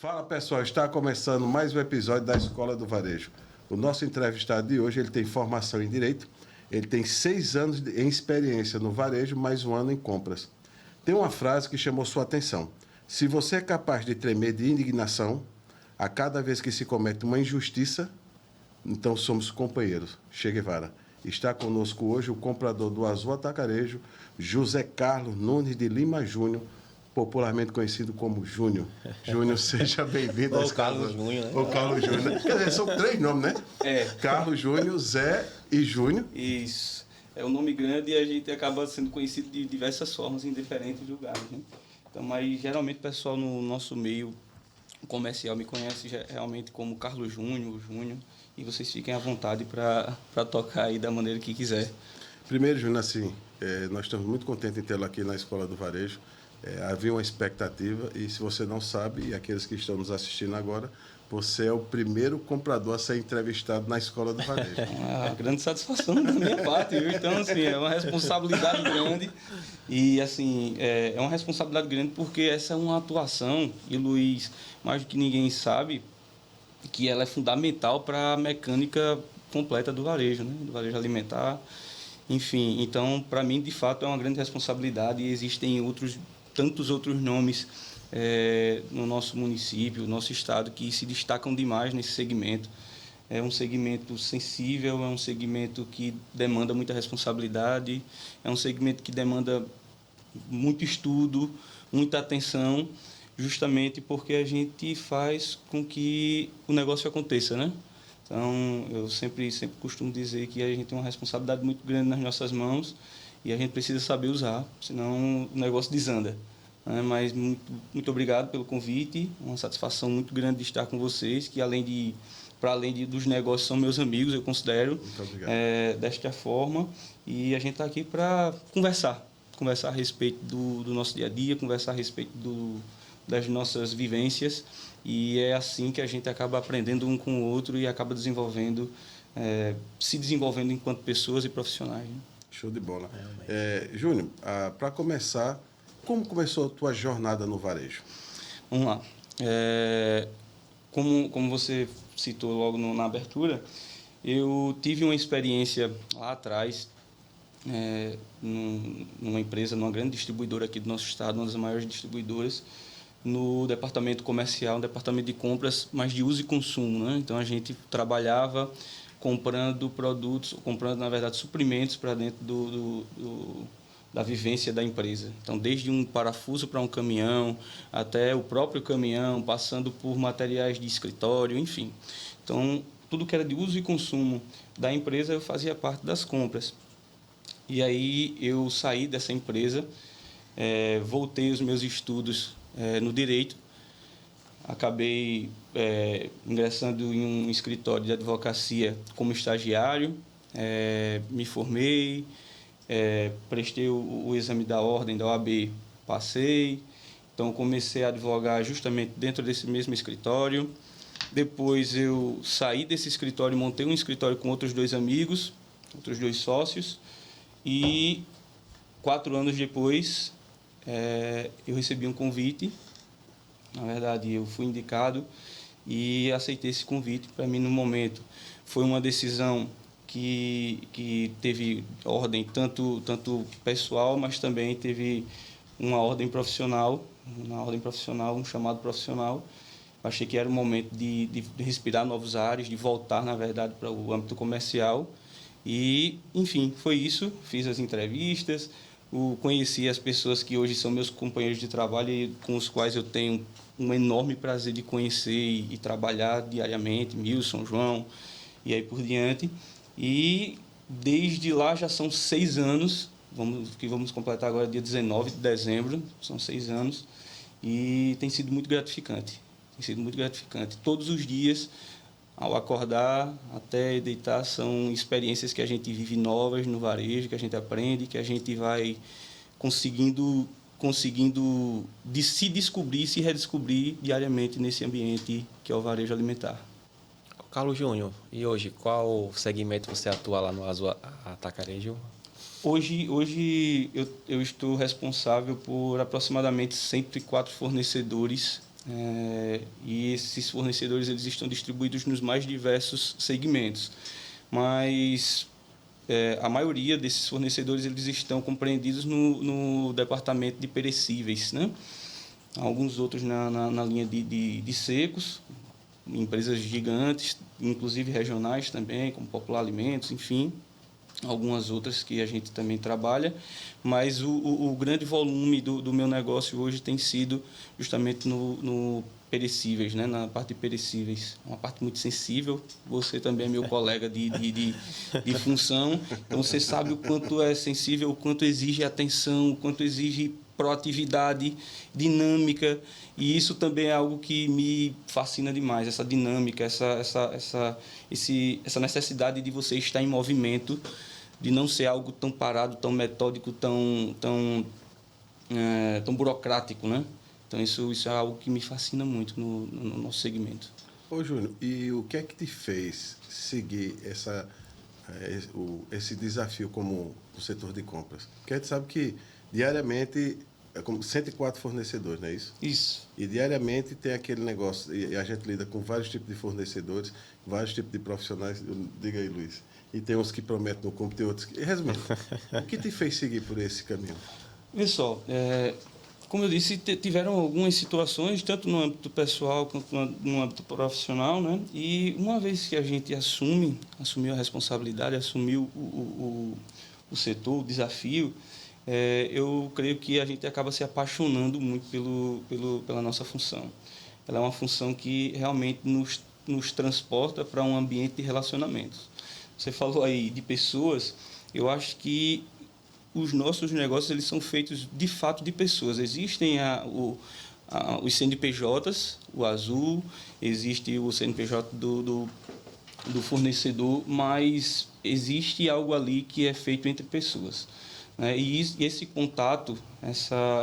Fala pessoal, está começando mais um episódio da Escola do Varejo. O nosso entrevistado de hoje, ele tem formação em Direito, ele tem 6 anos em experiência no varejo, mais 1 ano em compras. Tem uma frase que chamou sua atenção. Se você é capaz de tremer de indignação a cada vez que se comete uma injustiça, então somos companheiros. Che Guevara. Está conosco hoje o comprador do Azul Atacarejo, José Carlos Nunes de Lima Júnior, popularmente conhecido como Júnior. Júnior, seja bem-vindo. Ou Carlos Júnior, né? Ou Carlos Júnior. Quer dizer, são 3 nomes, né? É. Carlos Júnior, Zé e Júnior. Isso. É um nome grande e a gente acaba sendo conhecido de diversas formas em diferentes lugares, né? Então, mas geralmente o pessoal no nosso meio comercial me conhece realmente como Carlos Júnior, Júnior, e vocês fiquem à vontade para tocar aí da maneira que quiser. Primeiro, Júnior, assim, nós estamos muito contentes em tê-lo aqui na Escola do Varejo. Havia uma expectativa e, se você não sabe, e aqueles que estão nos assistindo agora, você é o primeiro comprador a ser entrevistado na Escola do Varejo. Uma grande satisfação da minha parte, viu? Então, assim, é uma responsabilidade grande e, assim, é uma responsabilidade grande porque essa é uma atuação, e Luiz, mais do que ninguém sabe, que ela é fundamental para a mecânica completa do varejo, né? Do varejo alimentar, enfim. Então, para mim, de fato, é uma grande responsabilidade e existem tantos outros nomes no nosso município, no nosso estado, que se destacam demais nesse segmento. É um segmento sensível, é um segmento que demanda muita responsabilidade, é um segmento que demanda muito estudo, muita atenção, justamente porque a gente faz com que o negócio aconteça, né? Então, eu sempre costumo dizer que a gente tem uma responsabilidade muito grande nas nossas mãos e a gente precisa saber usar, senão o negócio desanda. Mas muito obrigado pelo convite, uma satisfação muito grande de estar com vocês, que para além dos negócios, são meus amigos, eu considero, desta forma, e a gente está aqui para conversar a respeito do nosso dia a dia, conversar a respeito das nossas vivências, e é assim que a gente acaba aprendendo um com o outro e acaba se desenvolvendo enquanto pessoas e profissionais, né? Show de bola. Júnior, para começar, como começou a tua jornada no varejo? Vamos lá. Como você citou logo na abertura, eu tive uma experiência lá atrás, numa empresa, numa grande distribuidora aqui do nosso estado, uma das maiores distribuidoras, no departamento comercial, no departamento de compras, mas de uso e consumo, né? Então a gente trabalhava comprando produtos, na verdade, suprimentos para dentro da vivência da empresa. Então, desde um parafuso para um caminhão, até o próprio caminhão, passando por materiais de escritório, enfim. Então, tudo que era de uso e consumo da empresa, eu fazia parte das compras. E aí eu saí dessa empresa, voltei os meus estudos no Direito, acabei ingressando em um escritório de advocacia como estagiário, me formei, prestei o exame da ordem da OAB, passei, então comecei a advogar justamente dentro desse mesmo escritório. Depois eu saí desse escritório, montei um escritório com outros 2 amigos, outros 2 sócios, e 4 anos depois eu recebi um convite. Na verdade, eu fui indicado e aceitei esse convite. Para mim, no momento, foi uma decisão que teve ordem tanto pessoal, mas também teve uma ordem profissional, um chamado profissional. Achei que era o momento de respirar novos ares, de voltar, na verdade, para o âmbito comercial. E, enfim, foi isso. Fiz as entrevistas, conheci as pessoas que hoje são meus companheiros de trabalho e com os quais eu tenho um enorme prazer de conhecer e trabalhar diariamente, Milson, João, e aí por diante. E desde lá já são 6 anos, vamos completar agora dia 19 de dezembro, são 6 anos, e tem sido muito gratificante. Todos os dias, ao acordar até deitar, são experiências que a gente vive novas no varejo, que a gente aprende, que a gente vai conseguindo se descobrir, se redescobrir diariamente nesse ambiente que é o varejo alimentar. Carlos Júnior, e hoje, qual segmento você atua lá no Azul Atacarejo? Hoje eu estou responsável por aproximadamente 104 fornecedores, e esses fornecedores eles estão distribuídos nos mais diversos segmentos. Mas a maioria desses fornecedores eles estão compreendidos no departamento de perecíveis, né? Alguns outros na linha de secos, empresas gigantes, inclusive regionais também, como Popular Alimentos, enfim, algumas outras que a gente também trabalha, mas o grande volume do meu negócio hoje tem sido justamente no perecíveis, né? Na parte de perecíveis. Uma parte muito sensível. Você também é meu colega de função, então você sabe o quanto é sensível, o quanto exige atenção, o quanto exige proatividade, dinâmica, e isso também é algo que me fascina demais, essa dinâmica, essa necessidade de você estar em movimento, de não ser algo tão parado, tão metódico, tão burocrático, né? Então, isso é algo que me fascina muito no nosso segmento. Ô, Júnior, e o que é que te fez seguir esse desafio como o setor de compras? Porque a gente sabe que diariamente é como 104 fornecedores, não é isso? Isso. E diariamente tem aquele negócio, e a gente lida com vários tipos de fornecedores, vários tipos de profissionais. Diga aí, Luiz. E tem uns que prometem, não cumprem, tem outros que... Resumindo, o que te fez seguir por esse caminho? Pessoal, como eu disse, tiveram algumas situações, tanto no âmbito pessoal quanto no âmbito profissional, né? E uma vez que a gente assumiu a responsabilidade, assumiu o setor, o desafio, eu creio que a gente acaba se apaixonando muito pela nossa função. Ela é uma função que realmente nos transporta para um ambiente de relacionamentos. Você falou aí de pessoas, eu acho que os nossos negócios eles são feitos de fato de pessoas. Existem os CNPJs, o Azul, existe o CNPJ do fornecedor, mas existe algo ali que é feito entre pessoas. Né? E esse contato,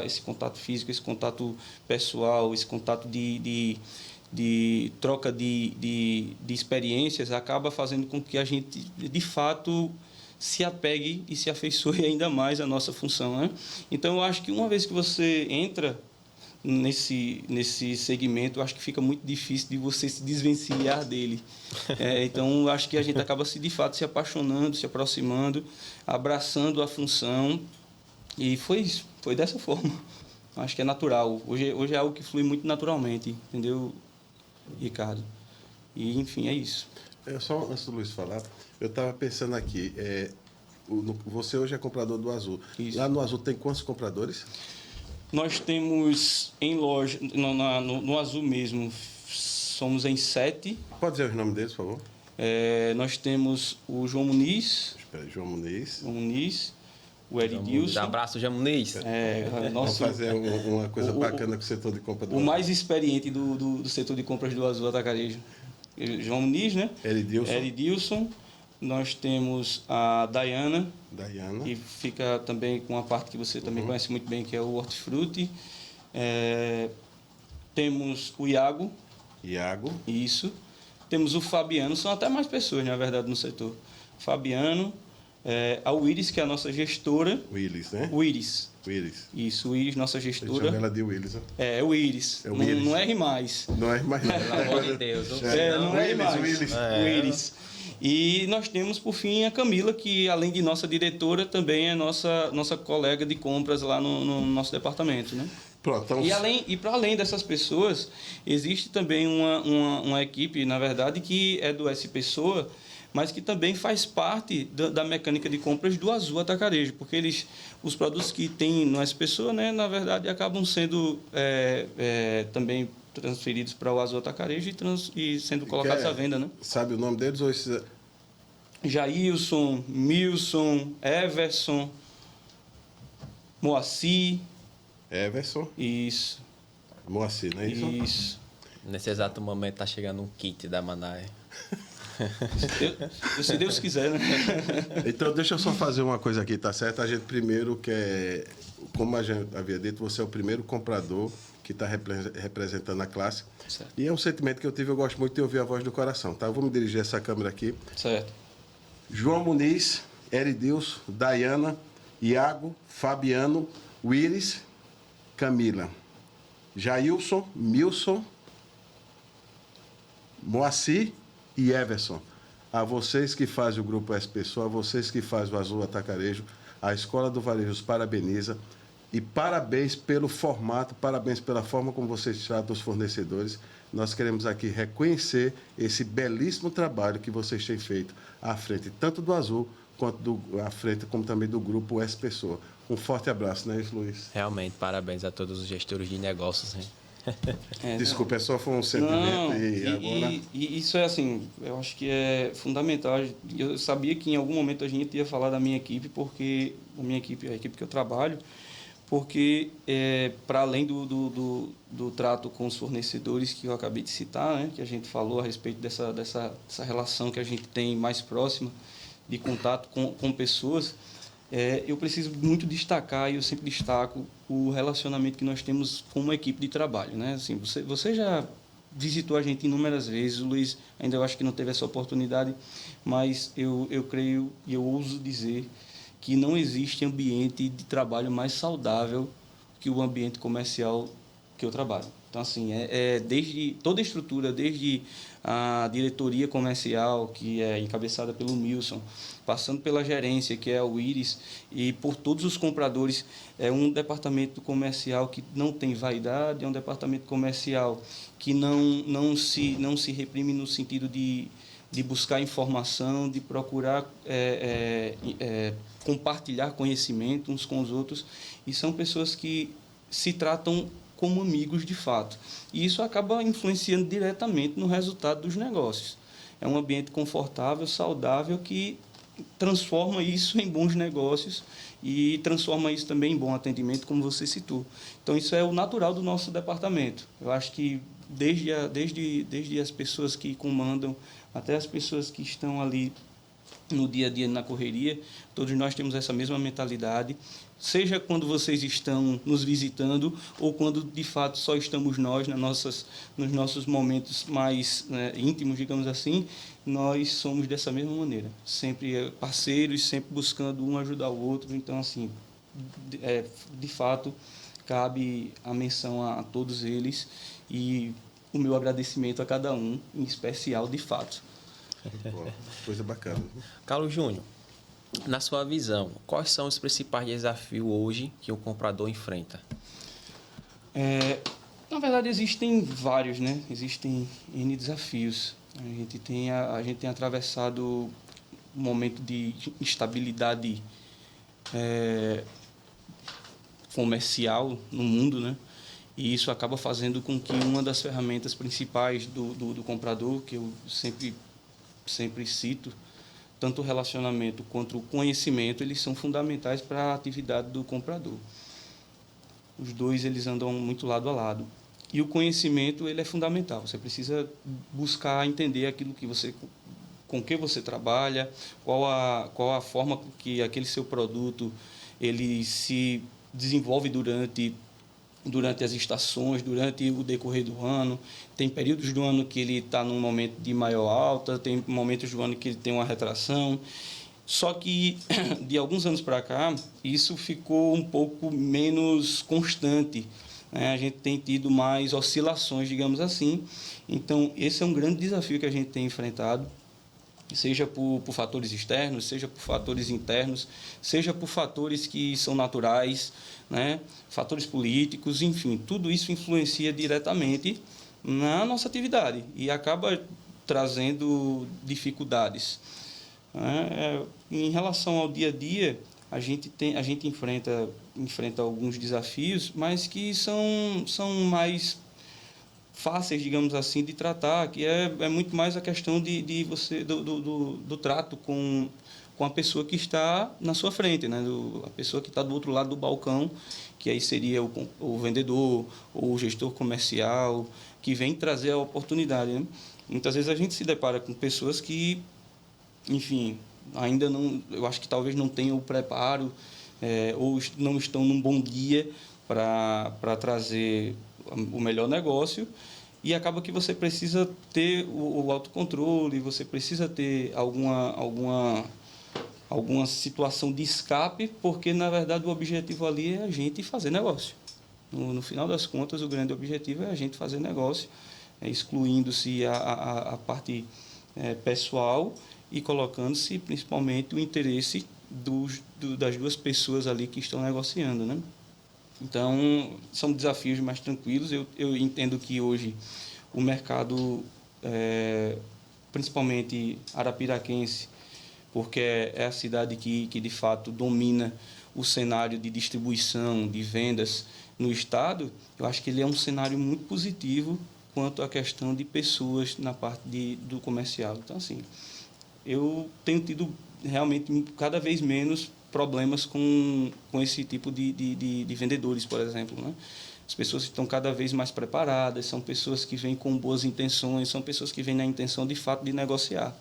esse contato físico, esse contato pessoal, esse contato de troca de experiências acaba fazendo com que a gente, de fato, se apegue e se afeiçoe ainda mais à nossa função, né? Então, eu acho que uma vez que você entra nesse segmento, eu acho que fica muito difícil de você se desvencilhar dele. Então, eu acho que a gente acaba, de fato, se apaixonando, se aproximando, abraçando a função, e foi isso, foi dessa forma. Acho que é natural. Hoje é algo que flui muito naturalmente, entendeu, Ricardo? E, enfim, é isso. Só antes do Luiz falar, eu estava pensando aqui, você hoje é comprador do Azul. Isso. Lá no Azul tem quantos compradores? Nós temos em loja, no Azul mesmo, somos em 7. Pode dizer os nomes deles, por favor? Nós temos o João Muniz. Espera, João Muniz. O Eridilson. Um abraço, João Muniz. Vamos fazer uma coisa bacana com o setor de compra do Azul. O mais experiente do setor de compras do Azul Atacarejo. João Muniz, né? Eridilson. Nós temos a Dayana, que fica também com a parte que você também conhece muito bem, que é o Hortifruti. Temos o Iago. Isso. Temos o Fabiano, são até mais pessoas, na verdade, no setor. Fabiano, a Willis, que é a nossa gestora. Willis, né? Willis. Isso, o Willis, nossa gestora. Chama ela de Willis, né? O Willis. Não erre mais. Não erre mais. Pelo amor de Deus. Não erre mais. Willis. Willis. E nós temos, por fim, a Camila, que, além de nossa diretora, também é nossa colega de compras lá no nosso departamento, né? Pronto, então... E para além dessas pessoas, existe também uma equipe, na verdade, que é do SP Pessoa, mas que também faz parte da mecânica de compras do Azul Atacarejo, porque os produtos que tem no SP Pessoa, né, na verdade, acabam sendo também transferidos para o Azul Atacarejo e sendo colocados à venda, né? Sabe o nome deles ou esses... Jailson, Milson, Everson, Moacir. Everson. Isso. Moacir, não é isso? Isso. Nesse exato momento está chegando um kit da Manai. Se Deus quiser, né? Então, deixa eu só fazer uma coisa aqui, tá certo? A gente primeiro quer... Como a gente havia dito, você é o primeiro comprador que está representando a classe. Certo. E é um sentimento que eu tive, eu gosto muito de ouvir a voz do coração, tá? Eu vou me dirigir a essa câmera aqui. Certo. João Muniz, Eridilson, Dayana, Iago, Fabiano, Willis, Camila, Jailson, Milson, Moacir e Everson. A vocês que fazem o Grupo S Pessoa, a vocês que fazem o Azul Atacarejo, a Escola do Varejo os parabeniza. E parabéns pelo formato, parabéns pela forma como vocês tratam os fornecedores. Nós queremos aqui reconhecer esse belíssimo trabalho que vocês têm feito à frente, tanto do Azul, quanto à frente, como também do Grupo S Pessoa. Um forte abraço, não é isso, Luiz? Realmente, parabéns a todos os gestores de negócios, né? Desculpa, só foi um sentimento agora... E isso é assim, eu acho que é fundamental. Eu sabia que em algum momento a gente ia falar da minha equipe, porque a minha equipe, a equipe que eu trabalho, porque para além do trato com os fornecedores que eu acabei de citar, né, que a gente falou a respeito dessa relação que a gente tem mais próxima de contato com pessoas, eu preciso muito destacar, e eu sempre destaco, o relacionamento que nós temos com uma equipe de trabalho, né? Assim, você já visitou a gente inúmeras vezes, o Luiz ainda eu acho que não teve essa oportunidade, mas eu creio e eu ouso dizer que não existe ambiente de trabalho mais saudável que o ambiente comercial que eu trabalho. Então, assim, desde toda a estrutura, desde a diretoria comercial, que é encabeçada pelo Milson, passando pela gerência, que é o Iris, e por todos os compradores, é um departamento comercial que não tem vaidade, é um departamento comercial que não se reprime no sentido de buscar informação, de procurar compartilhar conhecimento uns com os outros, e são pessoas que se tratam como amigos de fato. E isso acaba influenciando diretamente no resultado dos negócios. É um ambiente confortável, saudável, que transforma isso em bons negócios e transforma isso também em bom atendimento, como você citou. Então, isso é o natural do nosso departamento. Eu acho que desde as pessoas que comandam até as pessoas que estão ali no dia a dia, na correria, todos nós temos essa mesma mentalidade, seja quando vocês estão nos visitando ou quando, de fato, só estamos nós nos nossos momentos mais íntimos, digamos assim, nós somos dessa mesma maneira, sempre parceiros, sempre buscando um ajudar o outro. Então, assim, de fato, cabe a menção a todos eles e o meu agradecimento a cada um, em especial, de fato. Boa, coisa bacana. Carlos Júnior, na sua visão, quais são os principais desafios hoje que o comprador enfrenta? Na verdade, existem vários, né? Existem N desafios. A gente tem atravessado um momento de instabilidade comercial no mundo, né? E isso acaba fazendo com que uma das ferramentas principais do comprador, que eu sempre cito, tanto o relacionamento quanto o conhecimento, eles são fundamentais para a atividade do comprador. Os dois, eles andam muito lado a lado. E o conhecimento, ele é fundamental. Você precisa buscar entender aquilo com que você trabalha, qual a forma que aquele seu produto ele se desenvolve durante as estações, durante o decorrer do ano. Tem períodos do ano que ele está num momento de maior alta, tem momentos do ano que ele tem uma retração. Só que, de alguns anos para cá, isso ficou um pouco menos constante, né? A gente tem tido mais oscilações, digamos assim. Então, esse é um grande desafio que a gente tem enfrentado, seja por fatores externos, seja por fatores internos, seja por fatores que são naturais, né? Fatores políticos, enfim, tudo isso influencia diretamente na nossa atividade e acaba trazendo dificuldades. Em relação ao dia a dia, a gente enfrenta alguns desafios, mas que são mais fáceis, digamos assim, de tratar, que é muito mais a questão do trato com a pessoa que está na sua frente, né? A pessoa que está do outro lado do balcão, que aí seria o vendedor ou o gestor comercial, que vem trazer a oportunidade, né? Muitas vezes a gente se depara com pessoas que, enfim, ainda não, eu acho que talvez não tenham o preparo ou não estão num bom dia para trazer o melhor negócio, e acaba que você precisa ter o autocontrole, você precisa ter alguma situação de escape, porque, na verdade, o objetivo ali é a gente fazer negócio. No final das contas, o grande objetivo é a gente fazer negócio, excluindo-se a parte pessoal e colocando-se principalmente o interesse das duas pessoas ali que estão negociando, né? Então, são desafios mais tranquilos. Eu entendo que hoje o mercado, principalmente arapiraquense, porque é a cidade que de fato domina o cenário de distribuição, de vendas no estado, eu acho que ele é um cenário muito positivo quanto à questão de pessoas na parte do comercial. Então, assim, eu tenho tido realmente cada vez menos problemas com esse tipo de vendedores, por exemplo, né? As pessoas estão cada vez mais preparadas, são pessoas que vêm com boas intenções, são pessoas que vêm na intenção, de fato, de negociar.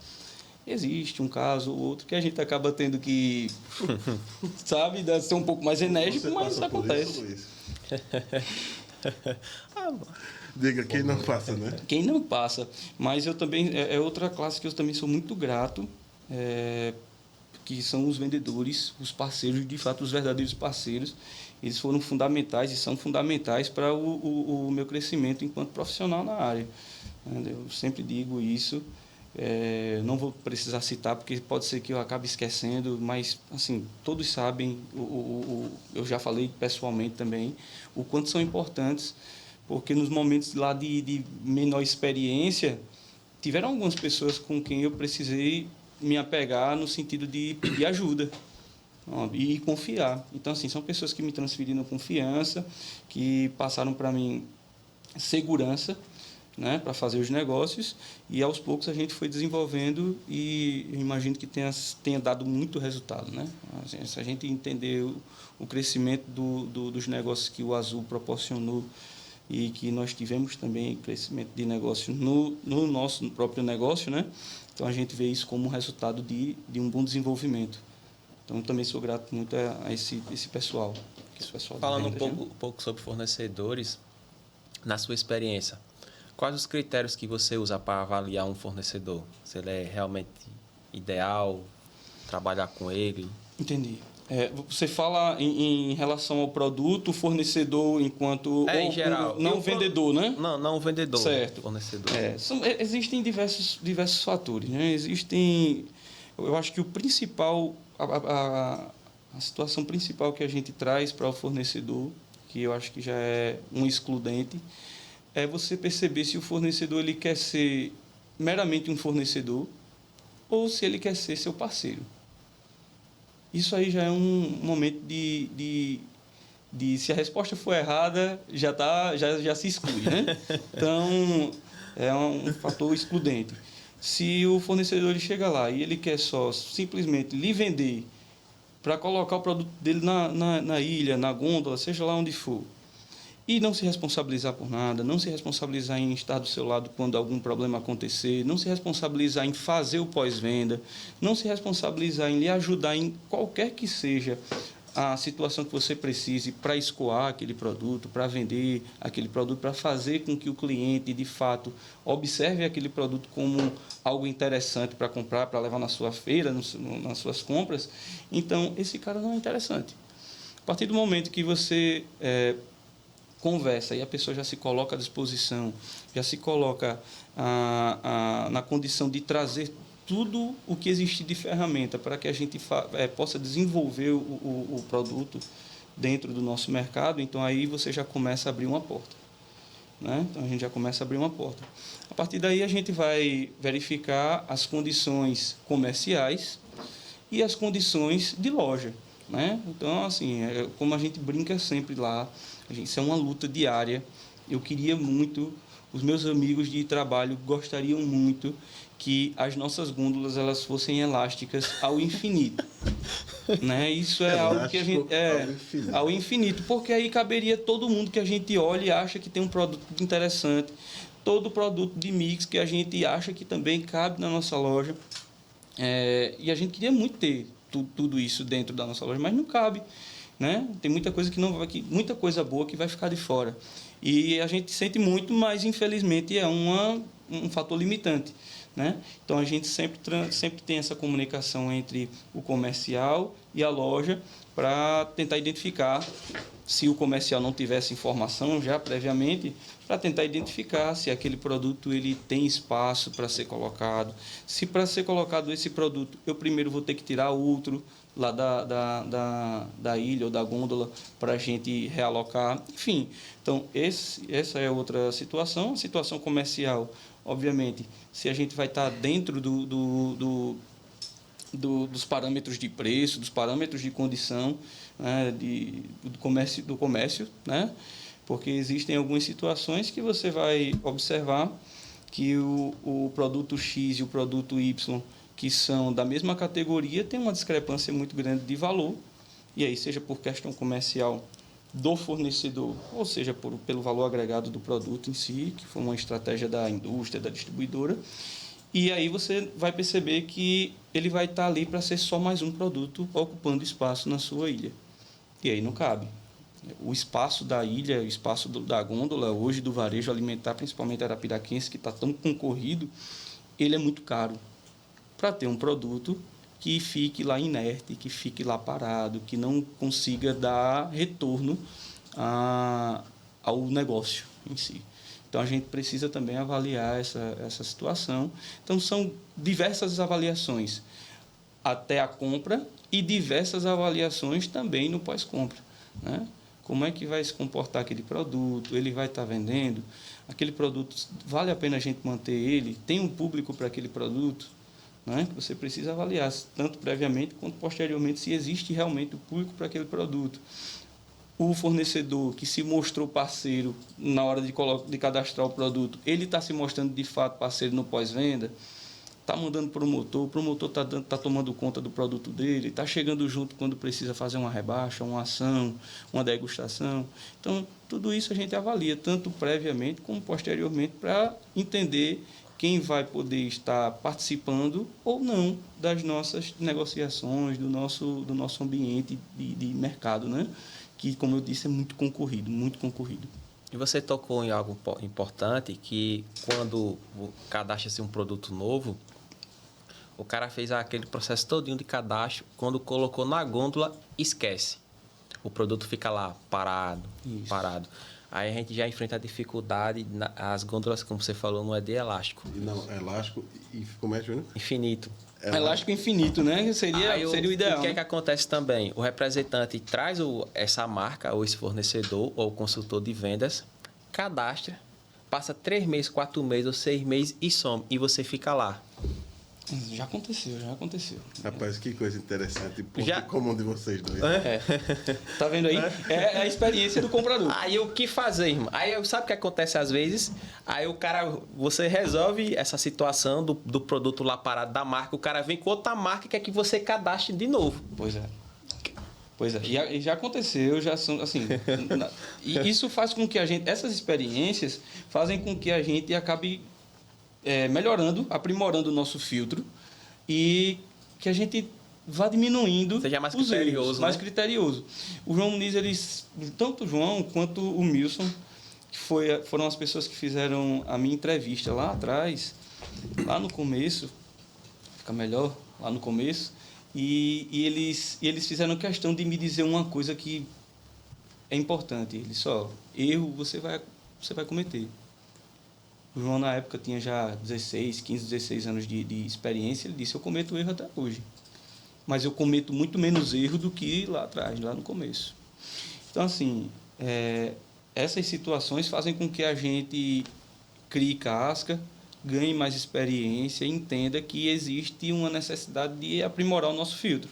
Existe um caso ou outro que a gente acaba tendo que, sabe, ser um pouco mais enérgico, mas isso acontece. Isso, diga, quem não passa, né? Quem não passa. Mas eu também, é outra classe que eu também sou muito grato, que são os vendedores, os parceiros, de fato, os verdadeiros parceiros. Eles foram fundamentais e são fundamentais para o meu crescimento enquanto profissional na área. Eu sempre digo isso. Não vou precisar citar, porque pode ser que eu acabe esquecendo, mas, assim, todos sabem, eu já falei pessoalmente também, o quanto são importantes, porque nos momentos lá de menor experiência, tiveram algumas pessoas com quem eu precisei me apegar no sentido de pedir ajuda e confiar. Então, assim, são pessoas que me transferiram confiança, que passaram para mim segurança, né, para fazer os negócios, e aos poucos a gente foi desenvolvendo e eu imagino que tenha dado muito resultado, né? Se a gente entender o crescimento dos negócios que o Azul proporcionou e que nós tivemos também crescimento de negócio no nosso próprio negócio, né? Então a gente vê isso como resultado de um bom desenvolvimento. Então também sou grato muito a esse pessoal. Falando um pouco sobre fornecedores, na sua experiência, quais os critérios que você usa para avaliar um fornecedor? Se ele é realmente ideal, trabalhar com ele? Entendi. Você fala em relação ao produto, fornecedor enquanto... em geral. Não vendedor, né? Não vendedor. Certo. Fornecedor. Existem diversos fatores, né? Eu acho que o principal... A situação principal que a gente traz para o fornecedor, que eu acho que já é um excludente, é você perceber se o fornecedor ele quer ser meramente um fornecedor ou se ele quer ser seu parceiro. Isso aí já é um momento de se a resposta for errada, já se exclui, né? Então, é um fator excludente. Se o fornecedor ele chega lá e ele quer só simplesmente lhe vender para colocar o produto dele na ilha, na gôndola, seja lá onde for, e não se responsabilizar por nada, não se responsabilizar em estar do seu lado quando algum problema acontecer, não se responsabilizar em fazer o pós-venda, não se responsabilizar em lhe ajudar em qualquer que seja a situação que você precise para escoar aquele produto, para vender aquele produto, para fazer com que o cliente, de fato, observe aquele produto como algo interessante para comprar, para levar na sua feira, nas suas compras. Então, esse cara não é interessante. A partir do momento que você conversa e a pessoa já se coloca à disposição, já se coloca na condição de trazer tudo o que existe de ferramenta para que a gente possa desenvolver o produto dentro do nosso mercado, então aí você já começa a abrir uma porta, né? Então a gente já começa a abrir uma porta. A partir daí a gente vai verificar as condições comerciais e as condições de loja, né? Então, assim, como a gente brinca sempre lá, isso é uma luta diária. Eu queria muito, os meus amigos de trabalho gostariam muito que as nossas gôndolas elas fossem elásticas ao infinito, né? Isso é algo que a gente ao infinito, porque aí caberia todo mundo que a gente olha e acha que tem um produto interessante, todo produto de mix que a gente acha que também cabe na nossa loja, e a gente queria muito ter tudo isso dentro da nossa loja, mas não cabe, né? Tem muita coisa muita coisa boa que vai ficar de fora. E a gente sente muito, mas infelizmente é um fator limitante, né? Então a gente sempre tem essa comunicação entre o comercial e a loja para tentar identificar, se o comercial não tivesse informação já previamente, para tentar identificar se aquele produto ele tem espaço para ser colocado. Se para ser colocado esse produto, eu primeiro vou ter que tirar outro lá da ilha ou da gôndola para a gente realocar. Enfim, então essa é outra situação. A situação comercial, obviamente, se a gente vai estar dentro dos parâmetros de preço, dos parâmetros de condição, né, do comércio, né? Porque existem algumas situações que você vai observar que o produto X e o produto Y, que são da mesma categoria, tem uma discrepância muito grande de valor, e aí seja por questão comercial do fornecedor, ou seja, pelo valor agregado do produto em si, que foi uma estratégia da indústria, da distribuidora. E aí você vai perceber que ele vai estar ali para ser só mais um produto ocupando espaço na sua ilha. E aí não cabe. O espaço da ilha, o espaço da gôndola, hoje do varejo alimentar, principalmente arapiraquense, que está tão concorrido, ele é muito caro para ter um produto que fique lá inerte, que fique lá parado, que não consiga dar retorno ao negócio em si. Então, a gente precisa também avaliar essa situação. Então, são diversas avaliações até a compra e diversas avaliações também no pós-compra, né? Como é que vai se comportar aquele produto? Ele vai estar vendendo? Aquele produto, vale a pena a gente manter ele? Tem um público para aquele produto? Né? Você precisa avaliar, tanto previamente quanto posteriormente, se existe realmente o público para aquele produto. O fornecedor que se mostrou parceiro na hora de cadastrar o produto, ele está se mostrando de fato parceiro no pós-venda? Está mandando o promotor está tomando conta do produto dele, está chegando junto quando precisa fazer uma rebaixa, uma ação, uma degustação. Então, tudo isso a gente avalia, tanto previamente como posteriormente, para entender quem vai poder estar participando ou não das nossas negociações, do nosso ambiente de mercado, né? Que, como eu disse, é muito concorrido, muito concorrido. E você tocou em algo importante, que quando cadastra-se um produto novo, o cara fez aquele processo todinho de cadastro, quando colocou na gôndola, esquece. O produto fica lá parado, parado. Aí a gente já enfrenta a dificuldade, as gôndolas, como você falou, não é de elástico. E não, é elástico e como é, Júnior? Infinito. Elástico infinito, né? Seria o ideal. O que é que acontece também? O representante traz essa marca, ou esse fornecedor, ou o consultor de vendas, cadastra, passa 3 meses, 4 meses ou 6 meses e some. E você fica lá. Já aconteceu. Rapaz, que coisa interessante. Ponto Já... comum de vocês dois. Tá vendo aí? É a experiência do comprador. Aí o que fazer, irmão? Aí sabe o que acontece às vezes? Aí você resolve essa situação do produto lá parado da marca, o cara vem com outra marca e quer que você cadastre de novo. Pois é. E já aconteceu, já são assim. E isso faz com que essas experiências fazem com que a gente acabe melhorando, aprimorando o nosso filtro e que a gente vá diminuindo seja mais os criterioso, erros, né? mais criterioso. O João Muniz, tanto o João quanto o Milson, que foram as pessoas que fizeram a minha entrevista lá atrás, lá no começo, fica melhor, lá no começo, e eles fizeram questão de me dizer uma coisa que é importante. Eles erro você vai cometer. O João, na época, tinha já 16 anos de experiência. Ele disse, eu cometo erro até hoje. Mas eu cometo muito menos erro do que lá atrás, lá no começo. Então, assim, essas situações fazem com que a gente crie casca, ganhe mais experiência e entenda que existe uma necessidade de aprimorar o nosso filtro.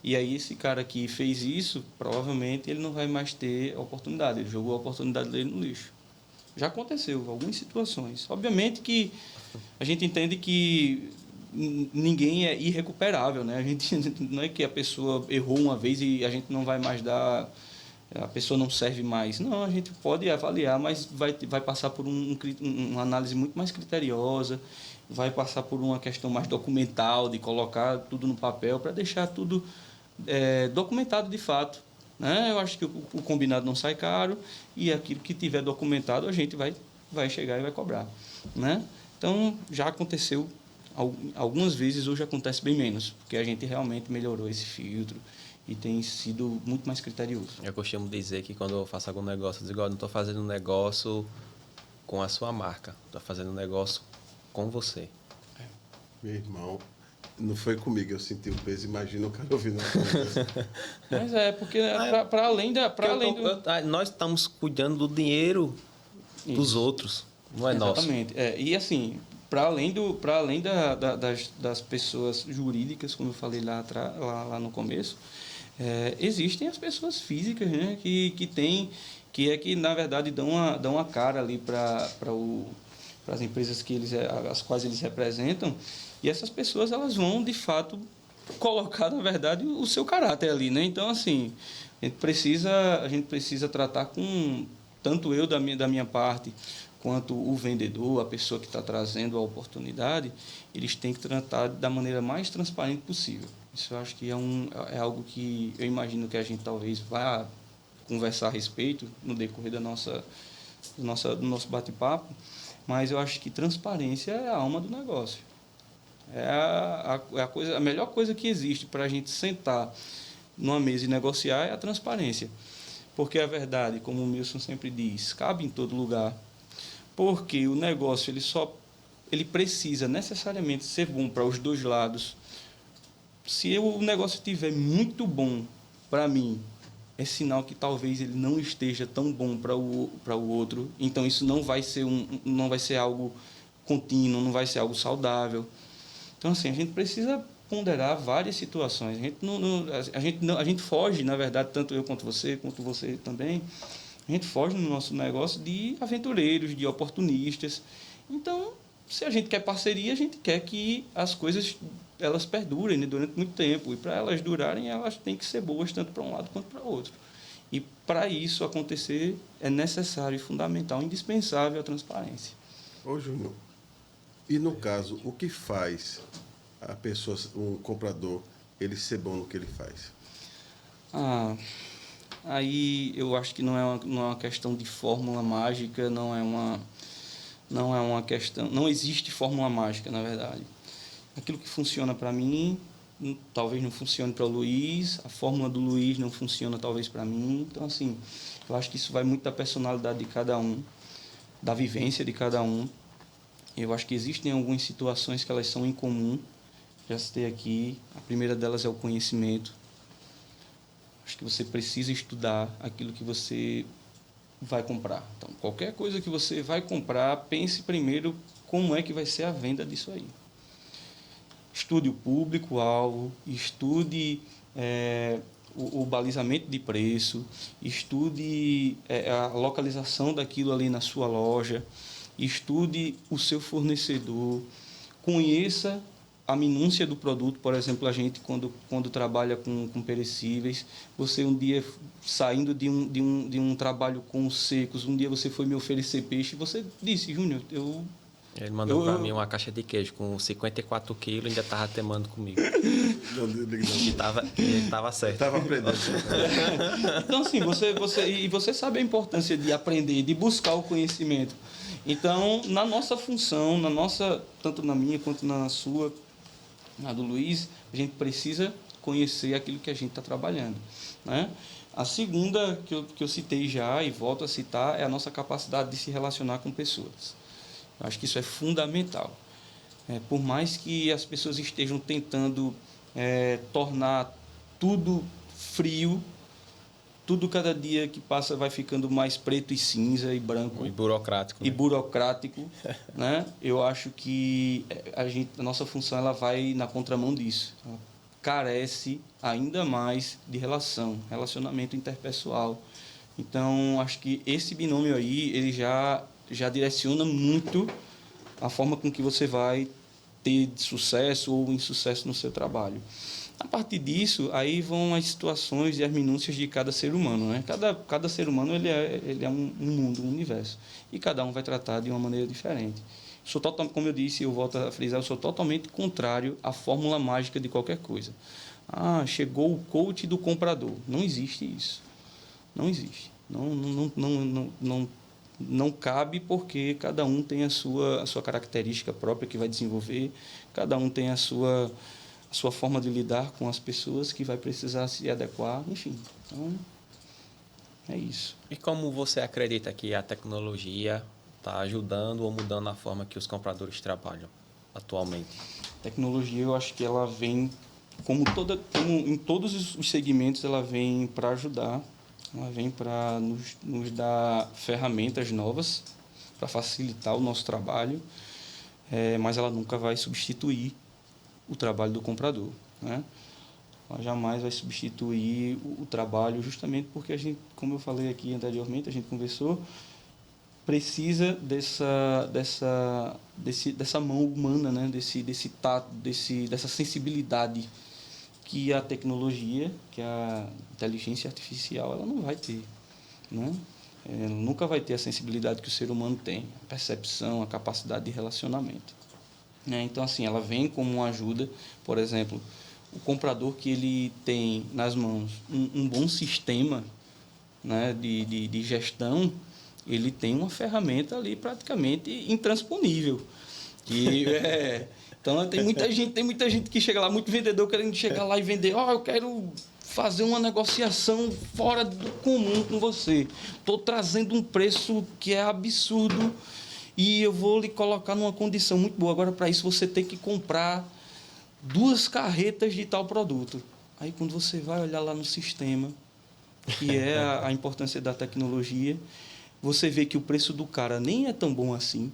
E aí, esse cara que fez isso, provavelmente ele não vai mais ter oportunidade. Ele jogou a oportunidade dele no lixo. Já aconteceu, algumas situações. Obviamente que a gente entende que ninguém é irrecuperável, né? A gente não é que a pessoa errou uma vez e a gente não vai mais dar, a pessoa não serve mais. Não, a gente pode avaliar, mas vai passar por uma análise muito mais criteriosa, vai passar por uma questão mais documental, de colocar tudo no papel para deixar tudo documentado de fato. Né? Eu acho que o combinado não sai caro e aquilo que tiver documentado a gente vai chegar e vai cobrar. Né? Então, já aconteceu algumas vezes hoje acontece bem menos, porque a gente realmente melhorou esse filtro e tem sido muito mais criterioso. Eu costumo dizer que quando eu faço algum negócio, eu digo, não estou fazendo um negócio com a sua marca, estou fazendo um negócio com você. Meu irmão, não foi comigo, eu senti o peso, imagina o cara ouvindo a conversa. Mas porque para além nós estamos cuidando do dinheiro dos outros, não é nosso. Exatamente. E assim, para além das pessoas jurídicas, como eu falei lá no começo, existem as pessoas físicas, né, que na verdade dão uma cara ali para as empresas as quais eles representam, e essas pessoas elas vão de fato colocar na verdade o seu caráter ali, né? Então assim, a gente precisa tratar com tanto eu da minha parte quanto o vendedor, a pessoa que está trazendo a oportunidade, eles têm que tratar da maneira mais transparente possível. Isso eu acho que é algo que eu imagino que a gente talvez vá conversar a respeito no decorrer do nosso bate-papo, mas eu acho que transparência é a alma do negócio. A melhor coisa que existe para a gente sentar numa mesa e negociar é a transparência. Porque a verdade, como o Milson sempre diz, cabe em todo lugar. Porque o negócio ele precisa necessariamente ser bom para os dois lados. Se o negócio estiver muito bom para mim, é sinal que talvez ele não esteja tão bom para o outro. Então isso não vai ser algo contínuo, não vai ser algo saudável. Então assim, a gente precisa ponderar várias situações. A gente foge, na verdade, tanto eu quanto você também. A gente foge no nosso negócio de aventureiros, de oportunistas. Então, se a gente quer parceria, a gente quer que as coisas elas perdurem, né, durante muito tempo. E para elas durarem, elas têm que ser boas tanto para um lado quanto para o outro. E para isso acontecer, é necessário e fundamental, indispensável a transparência. Ô, Júnior, e no caso, o que faz a pessoa, um comprador, ele ser bom no que ele faz? Aí eu acho que não é uma questão de fórmula mágica, não é uma questão, não existe fórmula mágica, na verdade. Aquilo que funciona para mim, talvez não funcione para o Luiz, a fórmula do Luiz não funciona talvez para mim. Então assim, eu acho que isso vai muito da personalidade de cada um, da vivência de cada um. Eu acho que existem algumas situações que elas são em comum. Já citei aqui, a primeira delas é o conhecimento. Acho que você precisa estudar aquilo que você vai comprar. Então, qualquer coisa que você vai comprar, pense primeiro como é que vai ser a venda disso aí. Estude o público-alvo, estude o balizamento de preço, estude a localização daquilo ali na sua loja, estude o seu fornecedor, conheça a minúcia do produto. Por exemplo, a gente quando trabalha com perecíveis, você um dia saindo de um trabalho com os secos, um dia você foi me oferecer peixe, você disse, Júnior, ele mandou para mim uma caixa de queijo com 54 quilos e ainda estava temando comigo. Ele estava certo. Estava aprendendo. Então, assim, você sabe a importância de aprender, de buscar o conhecimento. Então, na nossa função, tanto na minha quanto na sua, na do Luiz, a gente precisa conhecer aquilo que a gente está trabalhando, né? A segunda que eu citei já e volto a citar é a nossa capacidade de se relacionar com pessoas. Eu acho que isso é fundamental. Por mais que as pessoas estejam tentando tornar tudo frio, tudo cada dia que passa vai ficando mais preto e cinza e branco. E burocrático. E burocrático, né? Eu acho que a nossa função ela vai na contramão disso. Ela carece ainda mais de relacionamento interpessoal. Então, acho que esse binômio aí, ele já direciona muito a forma com que você vai ter sucesso ou insucesso no seu trabalho. A partir disso, aí vão as situações e as minúcias de cada ser humano, né? Cada ser humano ele é um mundo, um universo. E cada um vai tratar de uma maneira diferente. Como eu disse, eu volto a frisar, eu sou totalmente contrário à fórmula mágica de qualquer coisa. Chegou o coach do comprador. Não existe isso. Não existe. não cabe porque cada um tem a sua característica própria que vai desenvolver, cada um tem a sua forma de lidar com as pessoas que vai precisar se adequar, enfim. Então, é isso. E como você acredita que a tecnologia está ajudando ou mudando a forma que os compradores trabalham atualmente? A tecnologia, eu acho que ela vem, como em todos os segmentos, ela vem para ajudar, ela vem para nos dar ferramentas novas para facilitar o nosso trabalho, mas ela nunca vai substituir o trabalho do comprador, né? Ela jamais vai substituir o trabalho, justamente porque a gente, como eu falei aqui anteriormente, a gente conversou, precisa dessa mão humana, né? desse tato, dessa sensibilidade que a tecnologia, que a inteligência artificial, ela não vai ter, né? Ela nunca vai ter a sensibilidade que o ser humano tem, a percepção, a capacidade de relacionamento, né? Então, assim, ela vem como uma ajuda. Por exemplo, o comprador que ele tem nas mãos um bom sistema, né, de gestão, ele tem uma ferramenta ali praticamente intransponível. Então, tem muita gente que chega lá, muito vendedor querendo chegar lá e vender, eu quero fazer uma negociação fora do comum com você. Estou trazendo um preço que é absurdo e eu vou lhe colocar numa condição muito boa. Agora, para isso, você tem que comprar 2 carretas de tal produto. Aí, quando você vai olhar lá no sistema, que é a importância da tecnologia, você vê que o preço do cara nem é tão bom assim,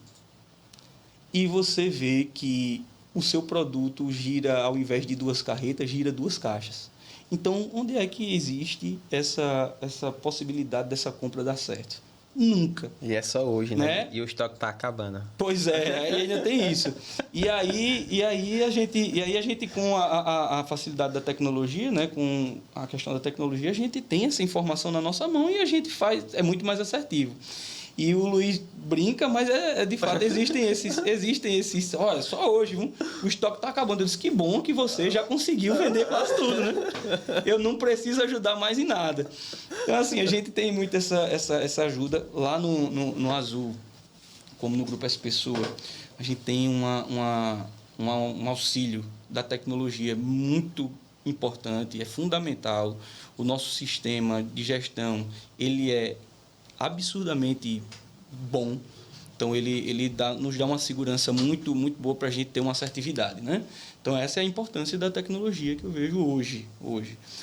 e você vê que o seu produto gira, ao invés de 2 carretas, gira 2 caixas. Então, onde é que existe essa possibilidade dessa compra dar certo? Nunca. E é só hoje, né? E o estoque está acabando. Pois é, aí ainda tem isso. E aí a gente com a facilidade da tecnologia, né, com a questão da tecnologia, a gente tem essa informação na nossa mão e a gente é muito mais assertivo. E o Luiz brinca, mas de fato existem esses. Olha, só hoje, o estoque está acabando. Eu disse, que bom que você já conseguiu vender quase tudo, né? Eu não preciso ajudar mais em nada. Então, assim, a gente tem muito essa ajuda lá no Azul, como no Grupo S Pessoa. A gente tem um auxílio da tecnologia muito importante, é fundamental. O nosso sistema de gestão, ele é absurdamente bom. Então, ele nos dá uma segurança muito, muito boa para a gente ter uma assertividade, né? Então, essa é a importância da tecnologia que eu vejo hoje.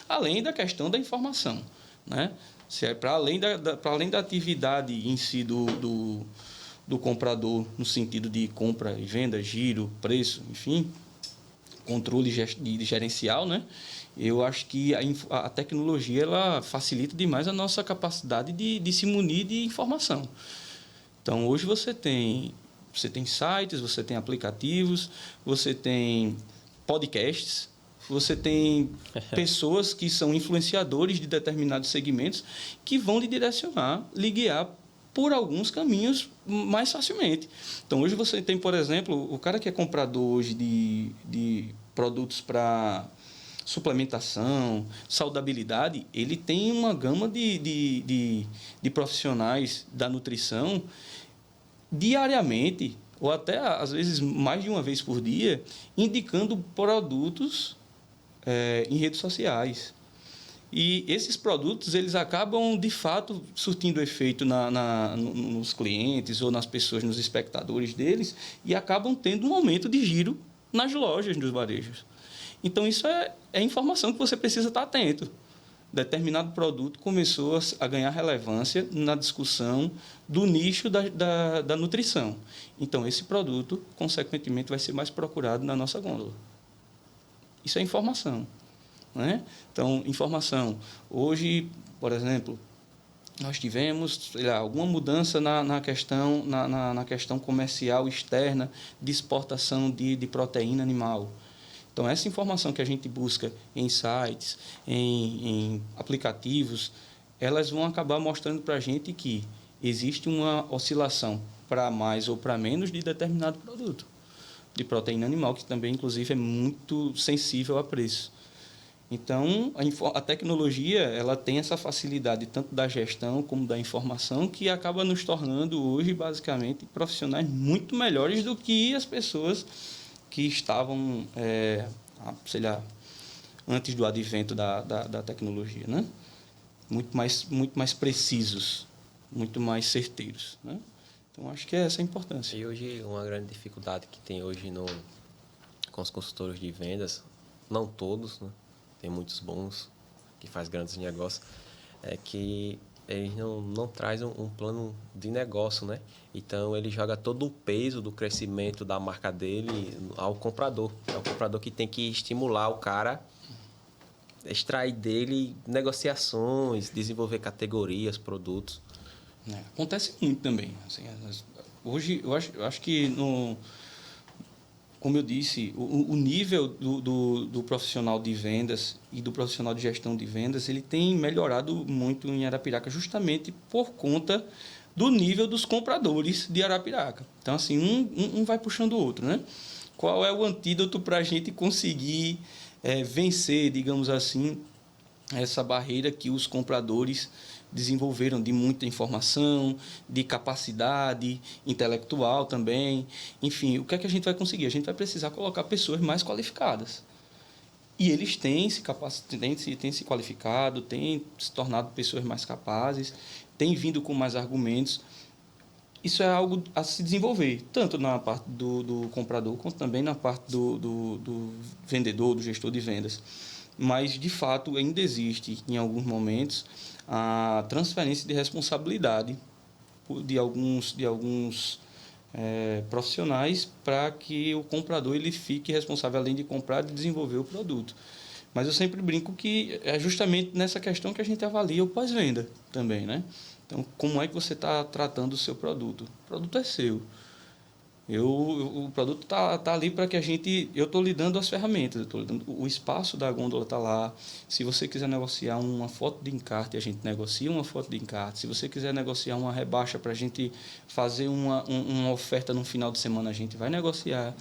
Além da questão da informação, né? Se é para além da atividade em si do comprador, no sentido de compra e venda, giro, preço, enfim, controle gerencial, né? Eu acho que a tecnologia ela facilita demais a nossa capacidade de se munir de informação. Então, hoje você tem sites, você tem aplicativos, você tem podcasts, você tem pessoas que são influenciadores de determinados segmentos que vão lhe direcionar, lhe guiar por alguns caminhos mais facilmente. Então, hoje você tem, por exemplo, o cara que é comprador hoje de produtos para suplementação, saudabilidade, ele tem uma gama de profissionais da nutrição diariamente, ou até, às vezes, mais de uma vez por dia, indicando produtos em redes sociais. E esses produtos, eles acabam, de fato, surtindo efeito nos clientes ou nas pessoas, nos espectadores deles, e acabam tendo um aumento de giro nas lojas, nos varejos. Então, isso é informação que você precisa estar atento. Determinado produto começou a ganhar relevância na discussão do nicho da nutrição. Então, esse produto, consequentemente, vai ser mais procurado na nossa gôndola. Isso é informação, né? Então, informação. Hoje, por exemplo, nós tivemos alguma mudança na questão comercial externa de exportação de proteína animal. Então, essa informação que a gente busca em sites, em aplicativos, elas vão acabar mostrando para a gente que existe uma oscilação para mais ou para menos de determinado produto de proteína animal, que também, inclusive, é muito sensível a preço. Então, a tecnologia ela tem essa facilidade tanto da gestão como da informação que acaba nos tornando hoje, basicamente, profissionais muito melhores do que as pessoas que estavam, sei lá, antes do advento da tecnologia, né? Muito mais precisos, muito mais certeiros, né? Então, acho que é essa a importância. E hoje, uma grande dificuldade que tem hoje com os consultores de vendas, não todos, né? Tem muitos bons que faz grandes negócios, é que eles não trazem um plano de negócio, né? Então, ele joga todo o peso do crescimento da marca dele ao comprador. É o comprador que tem que estimular o cara, extrair dele negociações, desenvolver categorias, produtos. Acontece muito também. Assim, hoje, eu acho que, como eu disse, o nível do profissional de vendas e do profissional de gestão de vendas, ele tem melhorado muito em Arapiraca, justamente por conta do nível dos compradores de Arapiraca. Então, assim, um vai puxando o outro, né? Qual é o antídoto para a gente conseguir vencer, digamos assim, essa barreira que os compradores desenvolveram de muita informação, de capacidade intelectual também. Enfim, o que é que a gente vai conseguir? A gente vai precisar colocar pessoas mais qualificadas. E eles têm se qualificado, têm se tornado pessoas mais capazes, têm vindo com mais argumentos. Isso é algo a se desenvolver, tanto na parte do comprador, quanto também na parte do vendedor, do gestor de vendas. Mas, de fato, ainda existe, em alguns momentos, a transferência de responsabilidade de alguns profissionais para que o comprador ele fique responsável, além de comprar, de desenvolver o produto. Mas eu sempre brinco que é justamente nessa questão que a gente avalia o pós-venda também, né? Então, como é que você está tratando o seu produto? O produto é seu. O produto tá ali para que a gente... Eu estou lhe dando as ferramentas, o espaço da gôndola está lá. Se você quiser negociar uma foto de encarte, a gente negocia uma foto de encarte. Se você quiser negociar uma rebaixa para a gente fazer uma oferta no final de semana, a gente vai negociar.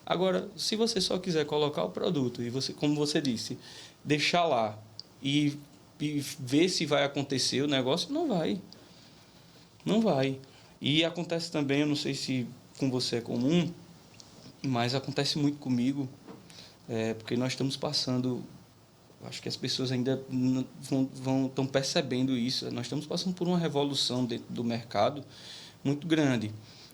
Agora, se você só quiser colocar o produto e você, como você disse, deixar lá e ver se vai acontecer o negócio, não vai. Não vai. E acontece também, eu não sei se com você é comum, mas acontece muito comigo, porque nós estamos passando, acho que as pessoas ainda estão percebendo isso, nós estamos passando por uma revolução dentro do mercado muito grande,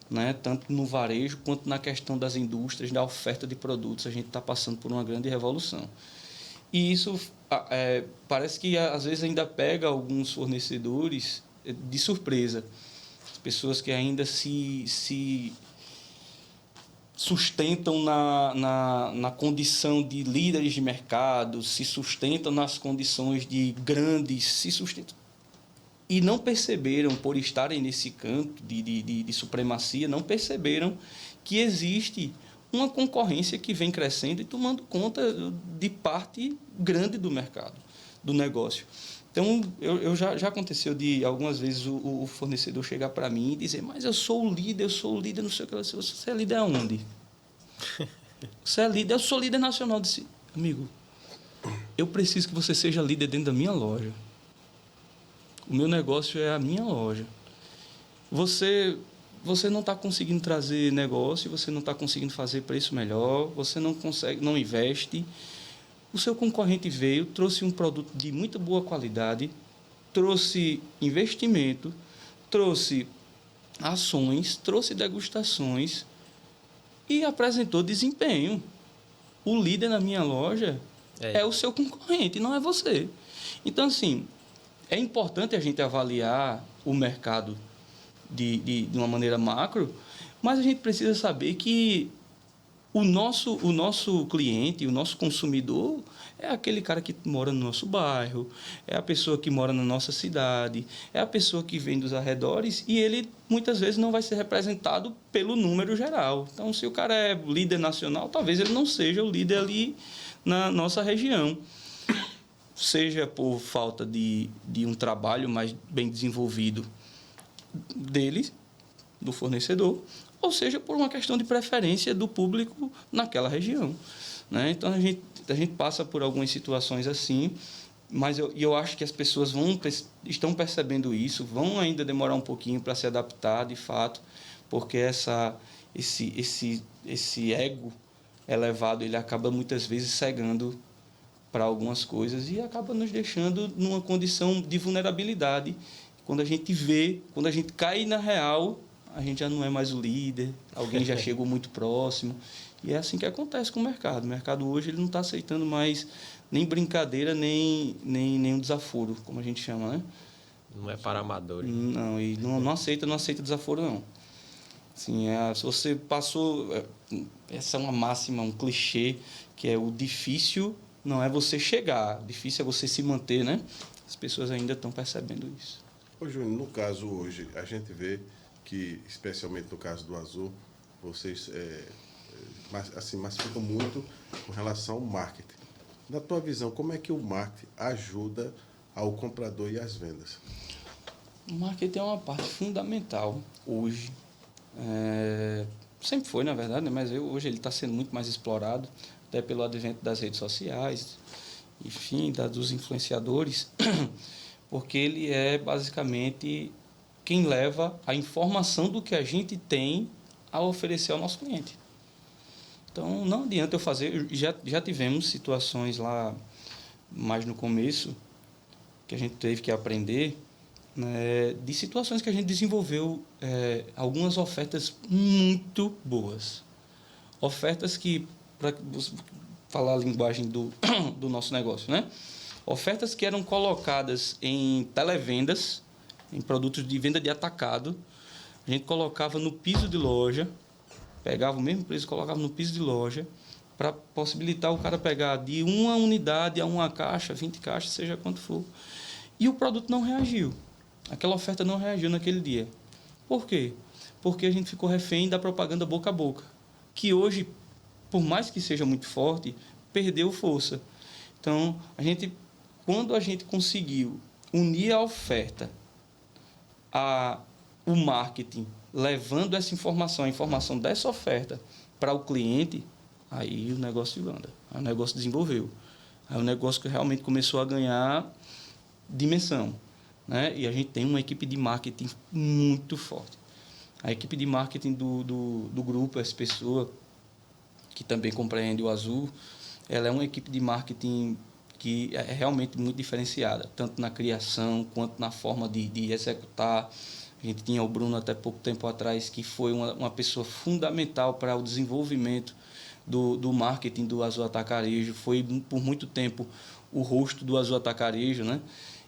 né? Tanto no varejo quanto na questão das indústrias, da oferta de produtos, a gente está passando por uma grande revolução. E isso parece que às vezes ainda pega alguns fornecedores de surpresa, pessoas que ainda se sustentam na condição de líderes de mercado, se sustentam nas condições de grandes, se sustentam. E não perceberam, por estarem nesse canto de supremacia, não perceberam que existe uma concorrência que vem crescendo e tomando conta de parte grande do mercado, do negócio. Então, já aconteceu de algumas vezes o fornecedor chegar para mim e dizer: mas eu sou o líder, não sei o que. Você é líder aonde? Você é líder, eu sou líder nacional. Disse: amigo, eu preciso que você seja líder dentro da minha loja. O meu negócio é a minha loja. Você não está conseguindo trazer negócio, você não está conseguindo fazer preço melhor, você não consegue, não investe. O seu concorrente veio, trouxe um produto de muito boa qualidade, trouxe investimento, trouxe ações, trouxe degustações e apresentou desempenho. O líder na minha loja é o seu concorrente, não é você. Então, assim, é importante a gente avaliar o mercado de uma maneira macro, mas a gente precisa saber que o nosso cliente, o nosso consumidor, é aquele cara que mora no nosso bairro, é a pessoa que mora na nossa cidade, é a pessoa que vem dos arredores e ele, muitas vezes, não vai ser representado pelo número geral. Então, se o cara é líder nacional, talvez ele não seja o líder ali na nossa região. Seja por falta de um trabalho mais bem desenvolvido dele, do fornecedor, ou seja, por uma questão de preferência do público naquela região, né? Então, a gente passa por algumas situações assim, mas eu acho que as pessoas estão percebendo isso, vão ainda demorar um pouquinho para se adaptar, de fato, porque esse ego elevado, ele acaba muitas vezes cegando para algumas coisas e acaba nos deixando numa condição de vulnerabilidade. Quando a gente cai na real, a gente já não é mais o líder, alguém já chegou muito próximo. E é assim que acontece com o mercado. O mercado hoje ele não está aceitando mais nem brincadeira, nem um desaforo, como a gente chama, né? Não é para amadores. Não, e não aceita desaforo, não. Assim, se você passou... Essa é uma máxima, um clichê, que é o difícil não é você chegar, difícil é você se manter, né? As pessoas ainda estão percebendo isso. Ô, Júnior, no caso hoje, a gente vê que, especialmente no caso do Azul, vocês massificam muito com relação ao marketing. Na tua visão, como é que o marketing ajuda ao comprador e às vendas? O marketing é uma parte fundamental hoje. Sempre foi, na verdade, né? Mas hoje ele está sendo muito mais explorado, até pelo advento das redes sociais, enfim, dos influenciadores, porque ele é basicamente quem leva a informação do que a gente tem a oferecer ao nosso cliente. Então, não adianta eu fazer... Já tivemos situações lá, mais no começo, que a gente teve que aprender, né, de situações que a gente desenvolveu algumas ofertas muito boas. Ofertas que, para falar a linguagem do nosso negócio, né? Ofertas que eram colocadas em televendas, em produtos de venda de atacado. A gente colocava no piso de loja, pegava o mesmo preço e colocava no piso de loja, para possibilitar o cara pegar de uma unidade a uma caixa, 20 caixas, seja quanto for. E o produto não reagiu. Aquela oferta não reagiu naquele dia. Por quê? Porque a gente ficou refém da propaganda boca a boca, que hoje, por mais que seja muito forte, perdeu força. Então, quando a gente conseguiu unir a oferta o marketing, levando essa informação, a informação dessa oferta para o cliente, aí o negócio anda, aí o negócio desenvolveu. Aí o negócio que realmente começou a ganhar dimensão, né? E a gente tem uma equipe de marketing muito forte. A equipe de marketing do grupo, essa pessoa que também compreende o Azul, ela é uma equipe de marketing que é realmente muito diferenciada, tanto na criação quanto na forma de executar. A gente tinha o Bruno até pouco tempo atrás, que foi uma pessoa fundamental para o desenvolvimento do marketing do Azul Atacarejo. Foi, por muito tempo, o rosto do Azul Atacarejo, né?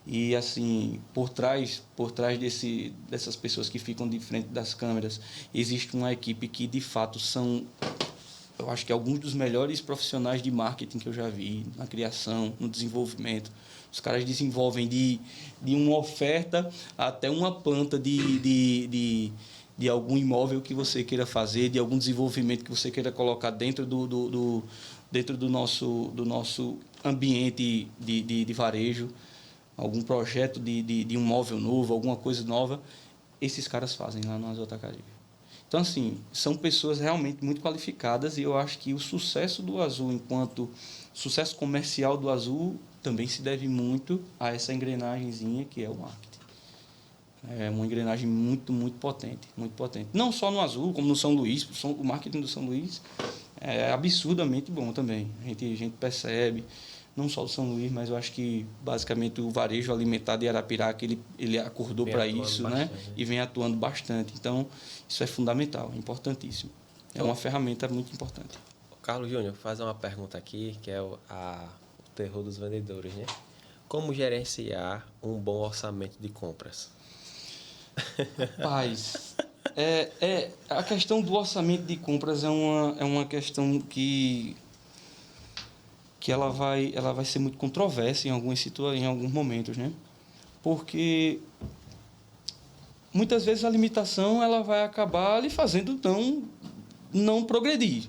E, assim, por trás dessas pessoas que ficam de frente das câmeras, existe uma equipe que, de fato, são... Eu acho que alguns dos melhores profissionais de marketing que eu já vi, na criação, no desenvolvimento. Os caras desenvolvem de uma oferta até uma planta de algum imóvel que você queira fazer, de algum desenvolvimento que você queira colocar dentro do nosso ambiente de varejo, algum projeto de um móvel novo, alguma coisa nova, esses caras fazem lá no Azul Atacarejo. Então, assim, são pessoas realmente muito qualificadas e eu acho que o sucesso do Azul, enquanto sucesso comercial do Azul, também se deve muito a essa engrenagemzinha que é o marketing. É uma engrenagem muito, muito potente, muito potente. Não só no Azul, como no São Luís. O marketing do São Luís é absurdamente bom também. A gente percebe, não só do São Luís, mas eu acho que basicamente o varejo alimentar de Arapiraca, ele acordou para isso, né? E vem atuando bastante. Então, isso é fundamental, é importantíssimo. É uma ferramenta muito importante. Carlos Júnior, vou fazer uma pergunta aqui, que é o terror dos vendedores, né? Como gerenciar um bom orçamento de compras? Rapaz, a questão do orçamento de compras é uma questão que ela vai ser muito controversa em alguns momentos, né? Porque muitas vezes a limitação ela vai acabar lhe fazendo não progredir.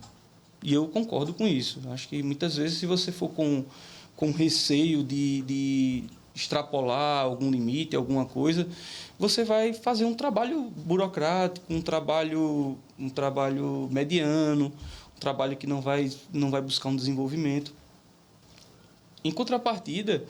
E eu concordo com isso. Acho que muitas vezes, se você for com receio de extrapolar algum limite, alguma coisa, você vai fazer um trabalho burocrático, um trabalho mediano, um trabalho que não vai buscar um desenvolvimento. Em contrapartida,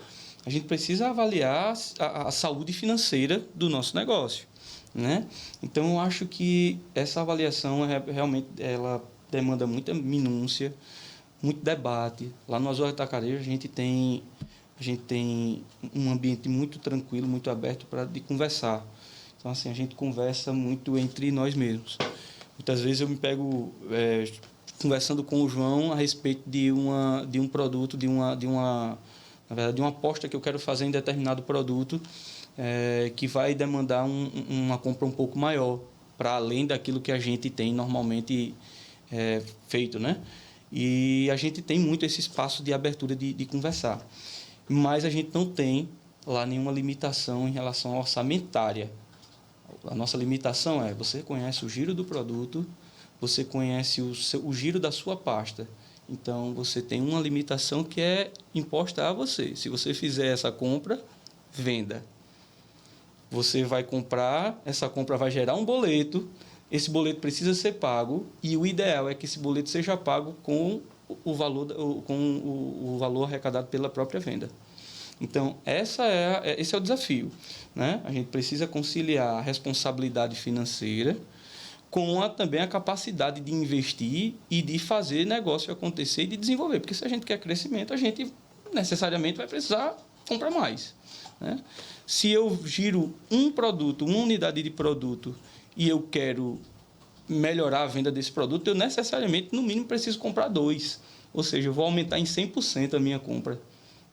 a gente precisa avaliar a saúde financeira do nosso negócio, né? Então, eu acho que essa avaliação realmente ela demanda muita minúcia, muito debate. Lá no Azul Atacarejo, a gente tem um ambiente muito tranquilo, muito aberto de conversar. Então, assim, a gente conversa muito entre nós mesmos. Muitas vezes eu me pego conversando com o João a respeito de um produto, na verdade, de uma aposta que eu quero fazer em determinado produto, que vai demandar uma compra um pouco maior, para além daquilo que a gente tem normalmente feito, né? E a gente tem muito esse espaço de abertura de conversar. Mas a gente não tem lá nenhuma limitação em relação à orçamentária. A nossa limitação é: você conhece o giro do produto, você conhece o giro da sua pasta. Então, você tem uma limitação que é imposta a você. Se você fizer essa compra, venda. Você vai comprar, essa compra vai gerar um boleto, esse boleto precisa ser pago, e o ideal é que esse boleto seja pago com o valor arrecadado pela própria venda. Então, esse é o desafio, né? A gente precisa conciliar a responsabilidade financeira com também a capacidade de investir e de fazer negócio acontecer e de desenvolver. Porque se a gente quer crescimento, a gente necessariamente vai precisar comprar mais, né? Se eu giro um produto, uma unidade de produto, e eu quero melhorar a venda desse produto, eu necessariamente, no mínimo, preciso comprar 2. Ou seja, eu vou aumentar em 100% a minha compra,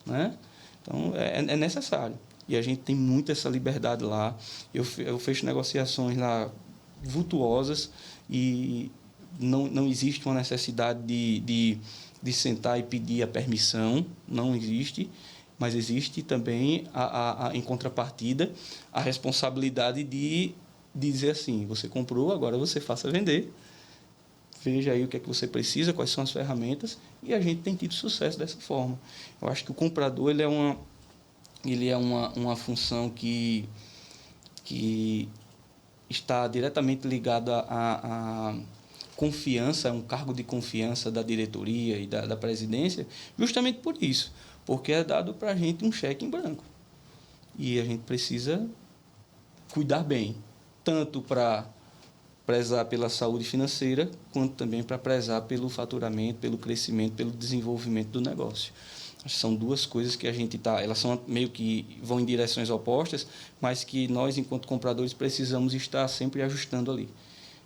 né? Então, é necessário. E a gente tem muito essa liberdade lá. Eu fecho negociações lá vultuosas e não existe uma necessidade de sentar e pedir a permissão, não existe, mas existe também, em contrapartida, a responsabilidade de dizer assim: você comprou, agora você faça vender, veja aí o que é que você precisa, quais são as ferramentas, e a gente tem tido sucesso dessa forma. Eu acho que o comprador ele é uma função que está diretamente ligado à confiança, um cargo de confiança da diretoria e da presidência, justamente por isso, porque é dado para a gente um cheque em branco. E a gente precisa cuidar bem, tanto para prezar pela saúde financeira, quanto também para prezar pelo faturamento, pelo crescimento, pelo desenvolvimento do negócio. São duas coisas que a gente elas são meio que vão em direções opostas, mas que nós, enquanto compradores, precisamos estar sempre ajustando ali.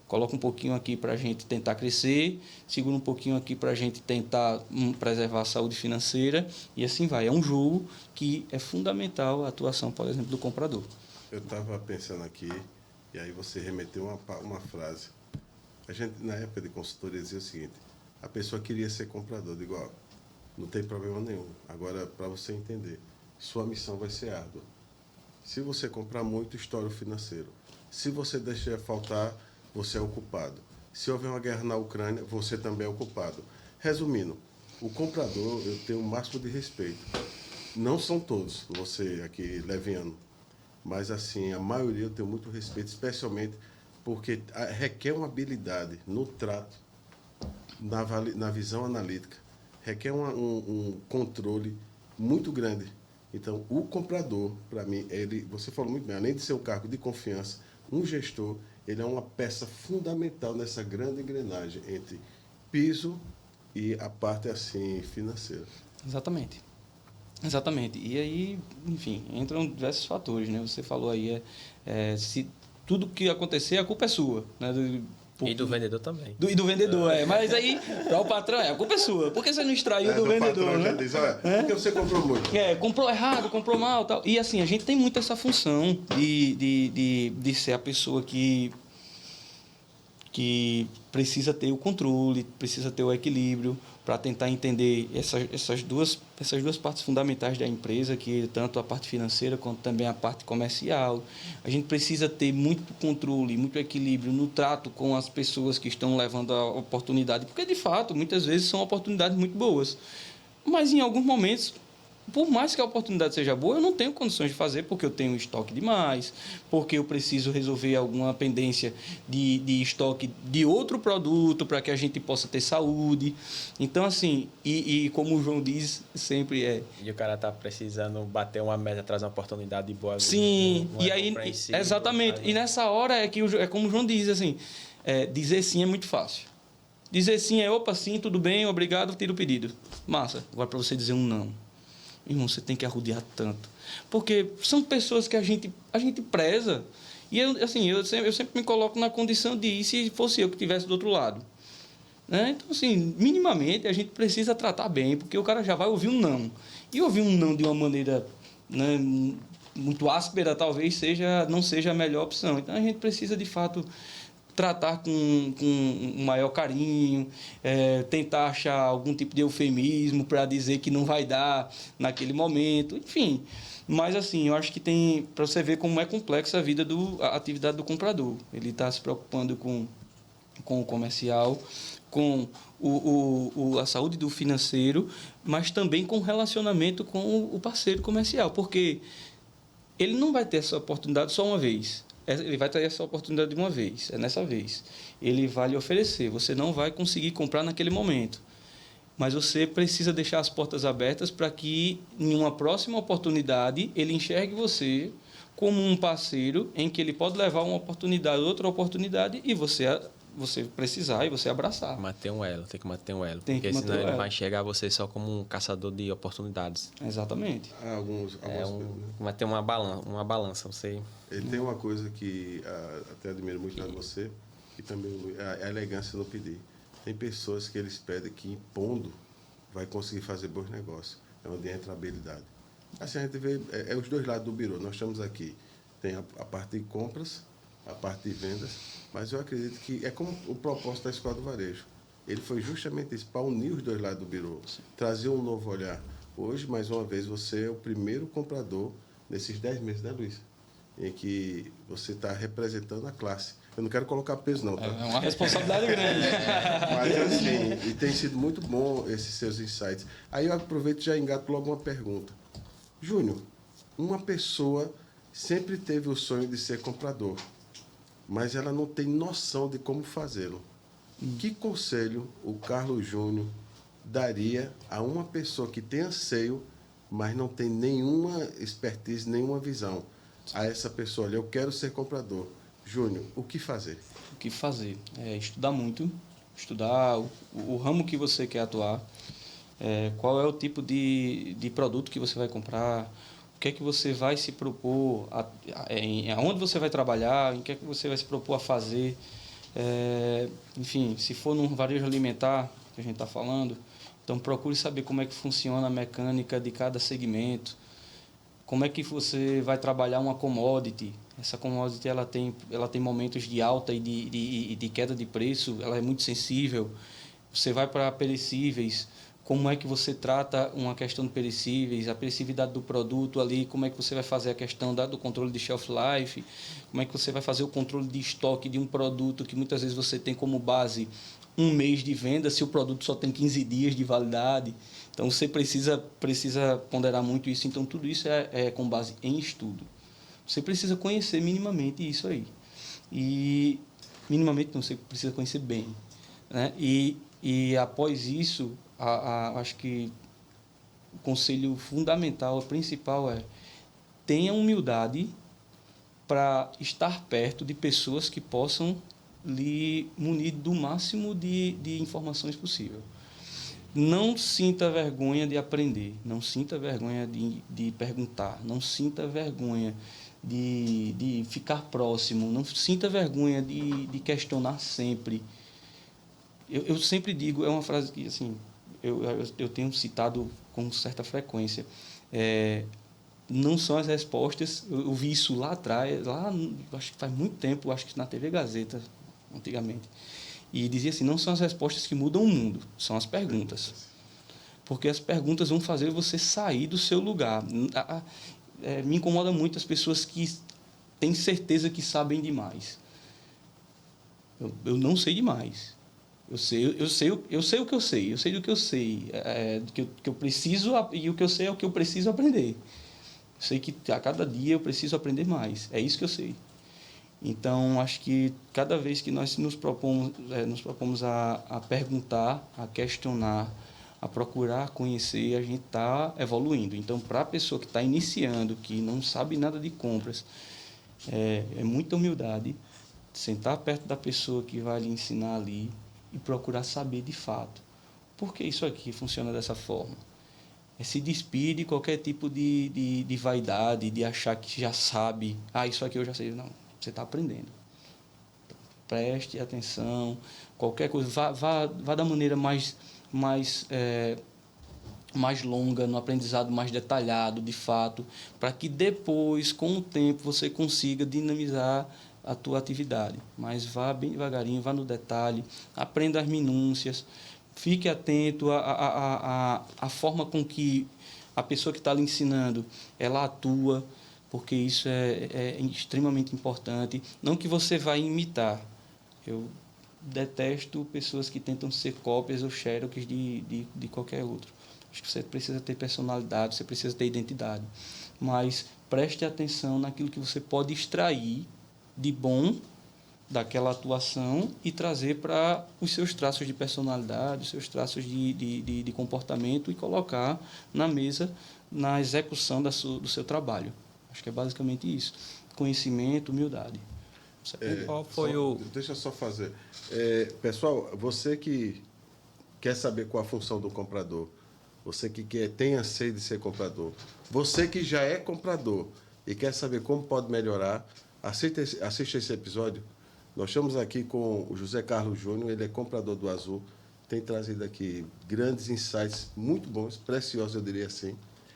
Coloca um pouquinho aqui para a gente tentar crescer, segura um pouquinho aqui para a gente tentar preservar a saúde financeira, e assim vai. É um jogo que é fundamental a atuação, por exemplo, do comprador. Eu estava pensando aqui, e aí você remeteu uma frase. A gente, na época de consultoria, dizia o seguinte: a pessoa queria ser comprador. Eu digo, ó, não tem problema nenhum. Agora, para você entender, sua missão vai ser árdua. Se você comprar muito, estoura o financeiro. Se você deixar faltar, você é o culpado. Se houver uma guerra na Ucrânia, você também é o culpado. Resumindo, o comprador, eu tenho o máximo de respeito. Não são todos, você aqui, leviano, mas assim, a maioria eu tenho muito respeito, especialmente porque requer uma habilidade no trato, na visão analítica, requer um controle muito grande. Então, o comprador, para mim, você falou muito bem, além de ser um cargo de confiança, um gestor, ele é uma peça fundamental nessa grande engrenagem entre piso e a parte assim financeira. Exatamente. E aí, enfim, entram diversos fatores, né? Você falou aí, se tudo que acontecer, a culpa é sua, né? E do vendedor também. E do vendedor, mas aí, para o patrão, a culpa é sua. Por que você não extraiu do vendedor? O patrão já diz, porque você comprou muito. Comprou errado, comprou mal, tal. E assim, a gente tem muito essa função de ser a pessoa que precisa ter o controle, precisa ter o equilíbrio para tentar entender essas duas partes fundamentais da empresa, que tanto a parte financeira quanto também a parte comercial. A gente precisa ter muito controle, muito equilíbrio no trato com as pessoas que estão levando a oportunidade, porque de fato, muitas vezes são oportunidades muito boas, mas em alguns momentos por mais que a oportunidade seja boa, eu não tenho condições de fazer porque eu tenho estoque demais, porque eu preciso resolver alguma pendência de estoque de outro produto para que a gente possa ter saúde. Então, assim, e como o João diz, sempre é... E o cara tá precisando bater uma meta, trazer uma oportunidade boa. Sim, não é e aí, compreensível, exatamente. sabe? E nessa hora é como o João diz, assim, dizer sim é muito fácil. Dizer sim é, opa, sim, tudo bem, obrigado, tira o pedido. Massa. Agora, para você dizer um não, irmão, você tem que arrodear tanto. Porque são pessoas que a gente preza. E eu sempre me coloco na condição de ir se fosse eu que estivesse do outro lado. Né? Então, assim, minimamente a gente precisa tratar bem, porque o cara já vai ouvir um não. E ouvir um não de uma maneira, né, muito áspera talvez não seja a melhor opção. Então, a gente precisa, de fato, tratar com um maior carinho, tentar achar algum tipo de eufemismo para dizer que não vai dar naquele momento, enfim. Mas, assim, eu acho que tem... Para você ver como é complexa a atividade do comprador. Ele está se preocupando com o comercial, com a saúde do financeiro, mas também com o relacionamento com o parceiro comercial, porque ele não vai ter essa oportunidade só uma vez. Ele vai ter essa oportunidade de uma vez, é nessa vez. Ele vai lhe oferecer, você não vai conseguir comprar naquele momento. Mas você precisa deixar as portas abertas para que, em uma próxima oportunidade, ele enxergue você como um parceiro em que ele pode levar uma oportunidade, outra oportunidade, e você precisar e você abraçar. Manter um elo, tem que manter um elo. Tem que porque manter senão um ele elo. vai enxergar você só como um caçador de oportunidades. Exatamente. Há algumas Vai ter uma balança. Você... Ele tem uma coisa que até admiro muito em você, que também é a elegância no pedir. Tem pessoas que eles pedem que impondo vai conseguir fazer bons negócios. É onde entra a habilidade. Assim, a gente vê os dois lados do birô. Nós estamos aqui. Tem a parte de compras, a parte de vendas, mas eu acredito que é como o propósito da Escola do Varejo. Ele foi justamente isso, para unir os dois lados do birô, trazer um novo olhar. Hoje, mais uma vez, você é o primeiro comprador nesses 10 meses, né, Luiz? Em que você está representando a classe. Eu não quero colocar peso, não, tá? É uma responsabilidade grande. Mas, assim, e tem sido muito bom esses seus insights. Aí eu aproveito e já engato logo uma pergunta. Júnior, uma pessoa sempre teve o sonho de ser comprador, mas ela não tem noção de como fazê-lo. Que conselho o Carlos Júnior daria a uma pessoa que tem anseio, mas não tem nenhuma expertise, nenhuma visão? A essa pessoa, olha, eu quero ser comprador. Júnior, o que fazer? O que fazer? Estudar muito, estudar o ramo que você quer atuar, qual é o tipo de produto que você vai comprar, o que é que você vai se propor, aonde você vai trabalhar, em que é que você vai se propor a fazer. Enfim, se for num varejo alimentar, que a gente está falando, então procure saber como é que funciona a mecânica de cada segmento, como é que você vai trabalhar uma commodity. Essa commodity ela tem momentos de alta e de queda de preço, ela é muito sensível. Você vai para perecíveis, como é que você trata uma questão de perecíveis, a perecividade do produto ali, como é que você vai fazer a questão do controle de shelf life, como é que você vai fazer o controle de estoque de um produto que muitas vezes você tem como base um mês de venda, se o produto só tem 15 dias de validade. Então, você precisa ponderar muito isso. Então, tudo isso é com base em estudo. Você precisa conhecer minimamente isso aí. E, minimamente, não, você precisa conhecer bem. Né? E após isso, acho que o conselho fundamental, o principal tenha humildade para estar perto de pessoas que possam lhe munir do máximo de informações possível. Não sinta vergonha de aprender, não sinta vergonha de perguntar, não sinta vergonha de ficar próximo, não sinta vergonha de questionar sempre. Eu sempre digo, é uma frase que assim, eu tenho citado com certa frequência, não são as respostas, eu vi isso lá atrás, acho que faz muito tempo, acho que na TV Gazeta, antigamente, e dizia assim, não são as respostas que mudam o mundo, são as perguntas. Porque as perguntas vão fazer você sair do seu lugar. Me incomoda muito as pessoas que têm certeza que sabem demais. Eu não sei demais. Eu sei o que eu sei. Eu sei do que eu sei. Do que eu preciso... E o que eu sei é o que eu preciso aprender. Eu sei que a cada dia eu preciso aprender mais. É isso que eu sei. Então, acho que cada vez que nós nos propomos a perguntar, a questionar, a procurar conhecer, a gente está evoluindo. Então, para a pessoa que está iniciando, que não sabe nada de compras, é muita humildade sentar perto da pessoa que vai lhe ensinar ali e procurar saber de fato por que isso aqui funciona dessa forma. Se despir de qualquer tipo de vaidade, de achar que já sabe. Isso aqui eu já sei. Não, você está aprendendo. Então, preste atenção, qualquer coisa. Vá da maneira mais longa, no aprendizado mais detalhado, de fato, para que depois, com o tempo, você consiga dinamizar a tua atividade. Mas vá bem devagarinho, vá no detalhe, aprenda as minúcias, fique atento à forma com que a pessoa que está lhe ensinando, ela atua, porque isso é extremamente importante. Não que você vai imitar. Eu detesto pessoas que tentam ser cópias ou xerox de qualquer outro. Acho que você precisa ter personalidade, você precisa ter identidade. Mas preste atenção naquilo que você pode extrair de bom daquela atuação e trazer para os seus traços de personalidade, os seus traços de comportamento e colocar na mesa, na execução do seu trabalho. Acho que é basicamente isso. Conhecimento, humildade. Qual foi Deixa eu só fazer. Pessoal, você que quer saber qual a função do comprador, você que tem anseio de ser comprador, você que já é comprador e quer saber como pode melhorar, assista esse episódio. Nós estamos aqui com o José Carlos Júnior, ele é comprador do Azul, tem trazido aqui grandes insights muito bons, preciosos, eu diria assim.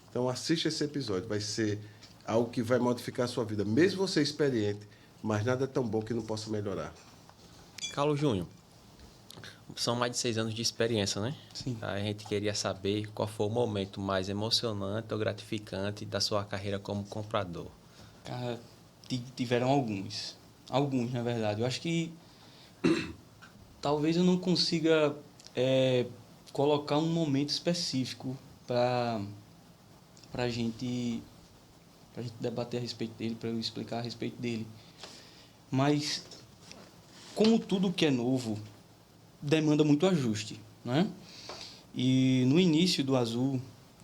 Então, assista esse episódio, vai ser algo que vai modificar a sua vida, mesmo você experiente, mas nada é tão bom que não possa melhorar. Carlos Júnior, são mais de 6 anos de experiência, né? Sim. A gente queria saber qual foi o momento mais emocionante ou gratificante da sua carreira como comprador. Cara, tiveram alguns. Alguns, na verdade. Eu acho que talvez eu não consiga colocar um momento específico para a gente debater a respeito dele, para eu explicar a respeito dele. Mas, como tudo que é novo, demanda muito ajuste, né? E no início do Azul,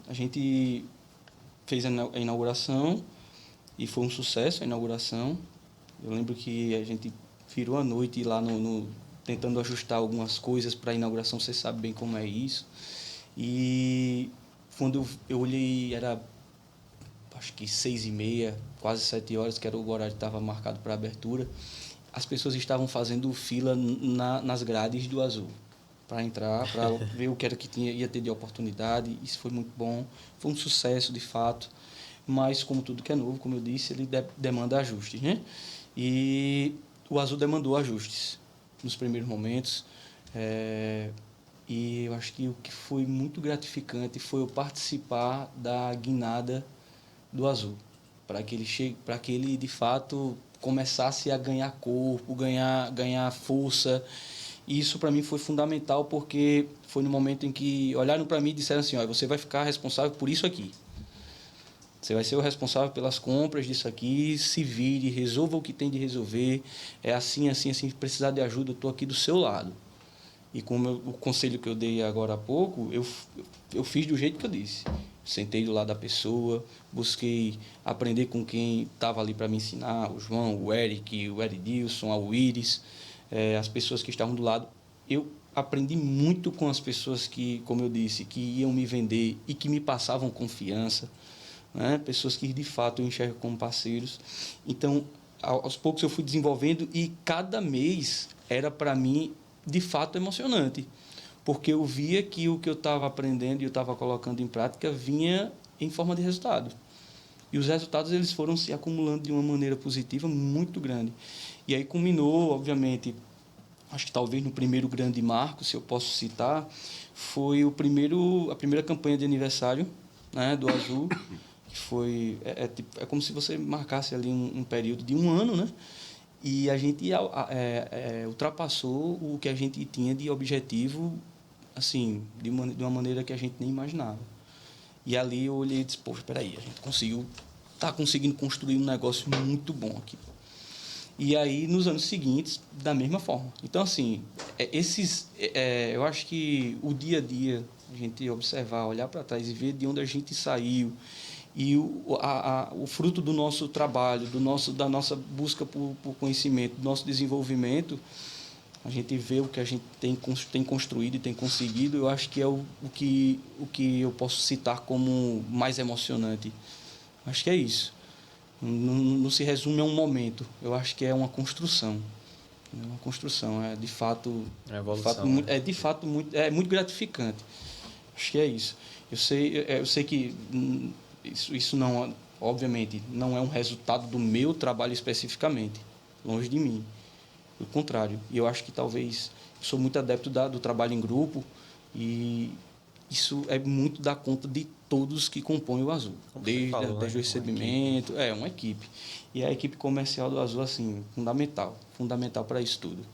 a gente fez a inauguração e foi um sucesso a inauguração. Eu lembro que a gente virou a noite lá tentando ajustar algumas coisas para a inauguração, você sabe bem como é isso. E quando eu olhei, era acho que 6h30, quase 7 horas, que era o horário que estava marcado para a abertura, as pessoas estavam fazendo fila nas grades do Azul para entrar, para ver o que era que ia ter de oportunidade. Isso foi muito bom, foi um sucesso de fato, mas como tudo que é novo, como eu disse, ele demanda ajustes, né? E o Azul demandou ajustes nos primeiros momentos, e eu acho que o que foi muito gratificante foi eu participar da guinada do Azul, para que ele de fato começasse a ganhar corpo, ganhar força. E isso para mim foi fundamental, porque foi no momento em que olharam para mim e disseram assim: você vai ficar responsável por isso aqui. Você vai ser o responsável pelas compras disso aqui, se vire, resolva o que tem de resolver. É assim, assim, assim, precisar de ajuda, eu estou aqui do seu lado. E como o conselho que eu dei agora há pouco, eu fiz do jeito que eu disse. Sentei do lado da pessoa, busquei aprender com quem estava ali para me ensinar, o João, o Eric, o Eridilson, a Willis, as pessoas que estavam do lado. Eu aprendi muito com as pessoas que, como eu disse, que iam me vender e que me passavam confiança, né? Pessoas que de fato eu enxergo como parceiros. Então, aos poucos eu fui desenvolvendo, e cada mês era para mim de fato emocionante, porque eu via que o que eu estava aprendendo e eu estava colocando em prática vinha em forma de resultado. E os resultados eles foram se acumulando de uma maneira positiva muito grande. E aí culminou, obviamente, acho que talvez no primeiro grande marco, se eu posso citar, foi a primeira campanha de aniversário, né, do Azul, que foi... É como se você marcasse ali um período de um ano, né? E a gente ultrapassou o que a gente tinha de objetivo, assim, de uma maneira que a gente nem imaginava. E ali eu olhei e disse, poxa, espera aí, a gente está conseguindo construir um negócio muito bom aqui. E aí, nos anos seguintes, da mesma forma. Então, assim, eu acho que o dia a dia, a gente observar, olhar para trás e ver de onde a gente saiu, e o fruto do nosso trabalho, da nossa busca por conhecimento, do nosso desenvolvimento, a gente vê o que a gente tem construído e tem conseguido, eu acho que é o que eu posso citar como mais emocionante. Acho que é isso. Não se resume a um momento. Eu acho que é uma construção. É uma construção. É de fato. É evolução. De fato muito gratificante. Acho que é isso. Eu sei que isso não, obviamente, não é um resultado do meu trabalho especificamente. Longe de mim. Pelo contrário. E eu acho que talvez. Eu sou muito adepto do trabalho em grupo e isso é muito da conta de todos que compõem o Azul. Desde o recebimento, uma equipe. E a equipe comercial do Azul, assim, fundamental para isso tudo.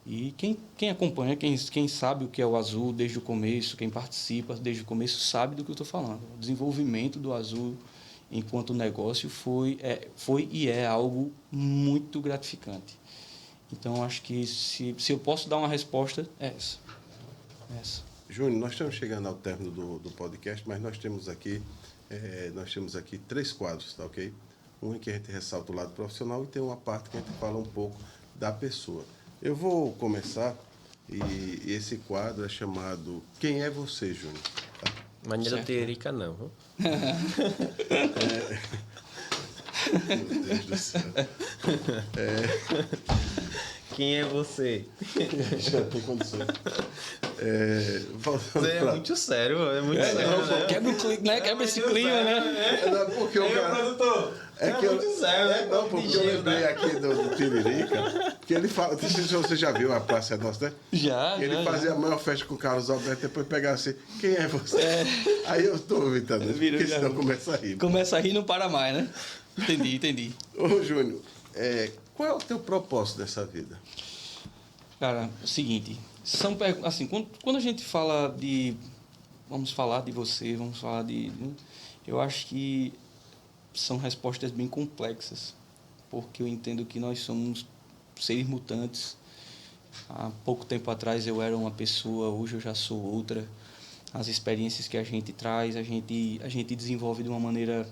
E quem acompanha, quem sabe o que é o Azul desde o começo, quem participa desde o começo, sabe do que eu estou falando. O desenvolvimento do Azul enquanto negócio foi e é algo muito gratificante. Então, acho que se eu posso dar uma resposta, é essa. Júnior, nós estamos chegando ao término do podcast, mas nós temos aqui 3 quadros, tá ok? Um em que a gente ressalta o lado profissional e tem uma parte que a gente fala um pouco da pessoa. Eu vou começar e esse quadro é chamado Quem é Você, Júnior? Tá? Maneira terica não. Meu Deus do céu. Quem é você? Já tem condições. Você é muito sério, sério. Né? Quebra o clima, né? Quebra esse clima, sério, né? Não, porque o cara... produtor. Muito sério, né? Não, porque eu lembrei aqui do Tiririca, que ele fala, não sei se você já viu a Praça é Nossa, né? Já. Ele fazia a maior festa com o Carlos Alberto, depois pegava assim, quem é você? Aí eu estou evitando, porque senão começa a rir. Começa a rir e não para mais, né? Entendi. Ô, Júnior, qual é o teu propósito nessa vida? Cara, é o seguinte, assim, quando a gente fala vamos falar de você, vamos falar eu acho que são respostas bem complexas, porque eu entendo que nós somos seres mutantes. Há pouco tempo atrás eu era uma pessoa, hoje eu já sou outra. As experiências que a gente traz, a gente desenvolve de uma maneira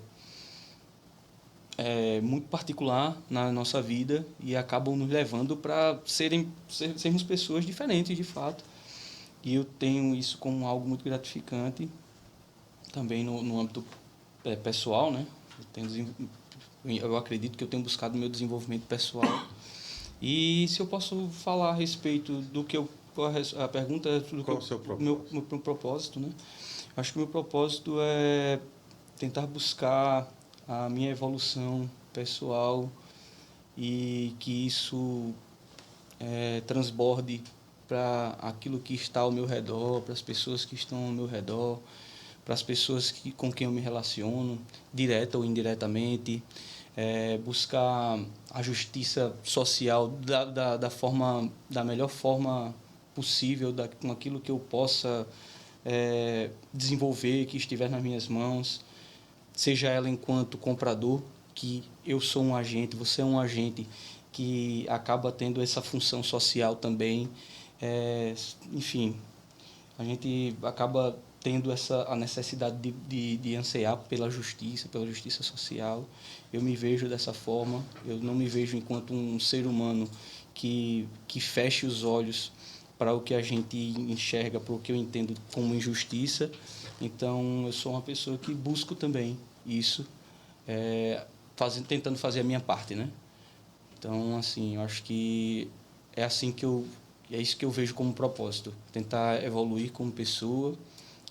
muito particular na nossa vida e acabam nos levando para sermos pessoas diferentes, de fato. E eu tenho isso como algo muito gratificante, também no âmbito pessoal, né? Eu acredito que eu tenho buscado o meu desenvolvimento pessoal. E se eu posso falar a respeito do que a pergunta é qual o seu propósito? Meu propósito, né? Acho que o meu propósito é tentar buscar a minha evolução pessoal e que isso transborde para aquilo que está ao meu redor, para as pessoas que estão ao meu redor, para as pessoas com quem eu me relaciono, direta ou indiretamente, buscar a justiça social da melhor forma possível, com aquilo que eu possa desenvolver, que estiver nas minhas mãos, seja ela enquanto comprador, que eu sou um agente, você é um agente que acaba tendo essa função social também. Enfim, a gente acaba tendo a necessidade de ansiar pela justiça social. Eu me vejo dessa forma, eu não me vejo enquanto um ser humano que feche os olhos para o que a gente enxerga, para o que eu entendo como injustiça. Então, eu sou uma pessoa que busco também isso, tentando fazer a minha parte, né? Então, assim, eu acho que é isso que eu vejo como propósito, tentar evoluir como pessoa,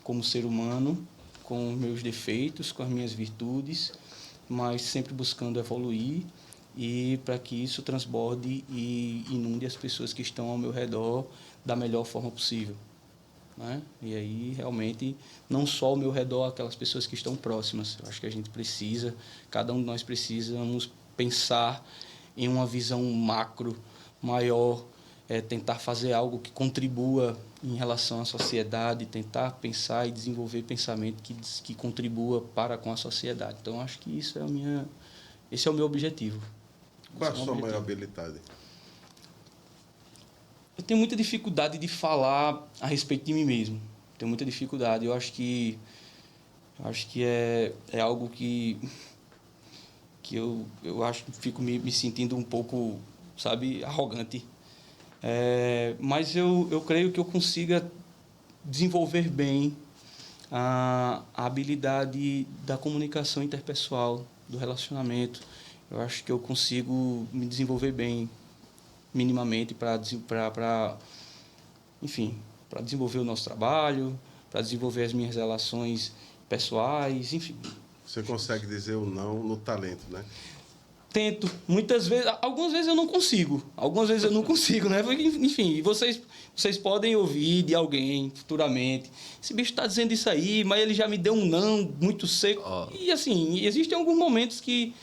como ser humano, com os meus defeitos, com as minhas virtudes, mas sempre buscando evoluir e para que isso transborde e inunde as pessoas que estão ao meu redor da melhor forma possível, né? E aí, realmente, não só ao meu redor, aquelas pessoas que estão próximas. Eu acho que a gente cada um de nós precisamos pensar em uma visão macro maior, tentar fazer algo que contribua em relação à sociedade, tentar pensar e desenvolver pensamento que contribua para com a sociedade. Então, acho que esse é o meu objetivo. Qual a sua maior habilidade? Eu tenho muita dificuldade de falar a respeito de mim mesmo. Tenho muita dificuldade. Eu acho que é algo que eu acho que fico me sentindo um pouco, sabe, arrogante. Mas eu creio que eu consiga desenvolver bem a habilidade da comunicação interpessoal, do relacionamento. Eu acho que eu consigo me desenvolver bem, minimamente, para desenvolver o nosso trabalho, para desenvolver as minhas relações pessoais, enfim. Você consegue dizer o não no talento, né? Tento, muitas vezes, algumas vezes eu não consigo, né? Enfim, vocês podem ouvir de alguém futuramente, esse bicho está dizendo isso aí, mas ele já me deu um não muito seco. E assim, existem alguns momentos que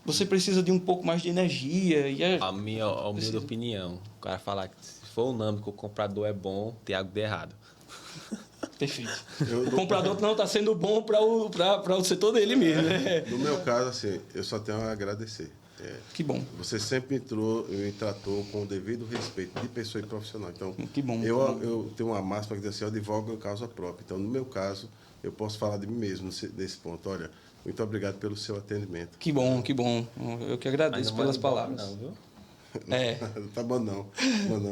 você precisa de um pouco mais de energia. A minha humilde opinião, o cara falar que se for unânime que o comprador é bom, tem algo de errado. Perfeito. O comprador não está sendo bom para o setor dele mesmo, né? No meu caso, assim, eu só tenho a agradecer. Que bom. Você sempre me tratou com o devido respeito de pessoa e profissional. Então, que bom. Eu tenho uma máxima que diz assim, eu advogo em causa própria. Então, no meu caso, eu posso falar de mim mesmo nesse ponto. Olha, muito obrigado pelo seu atendimento. Que bom, que bom. Eu que agradeço pelas palavras. Não, viu? Tá bom, não.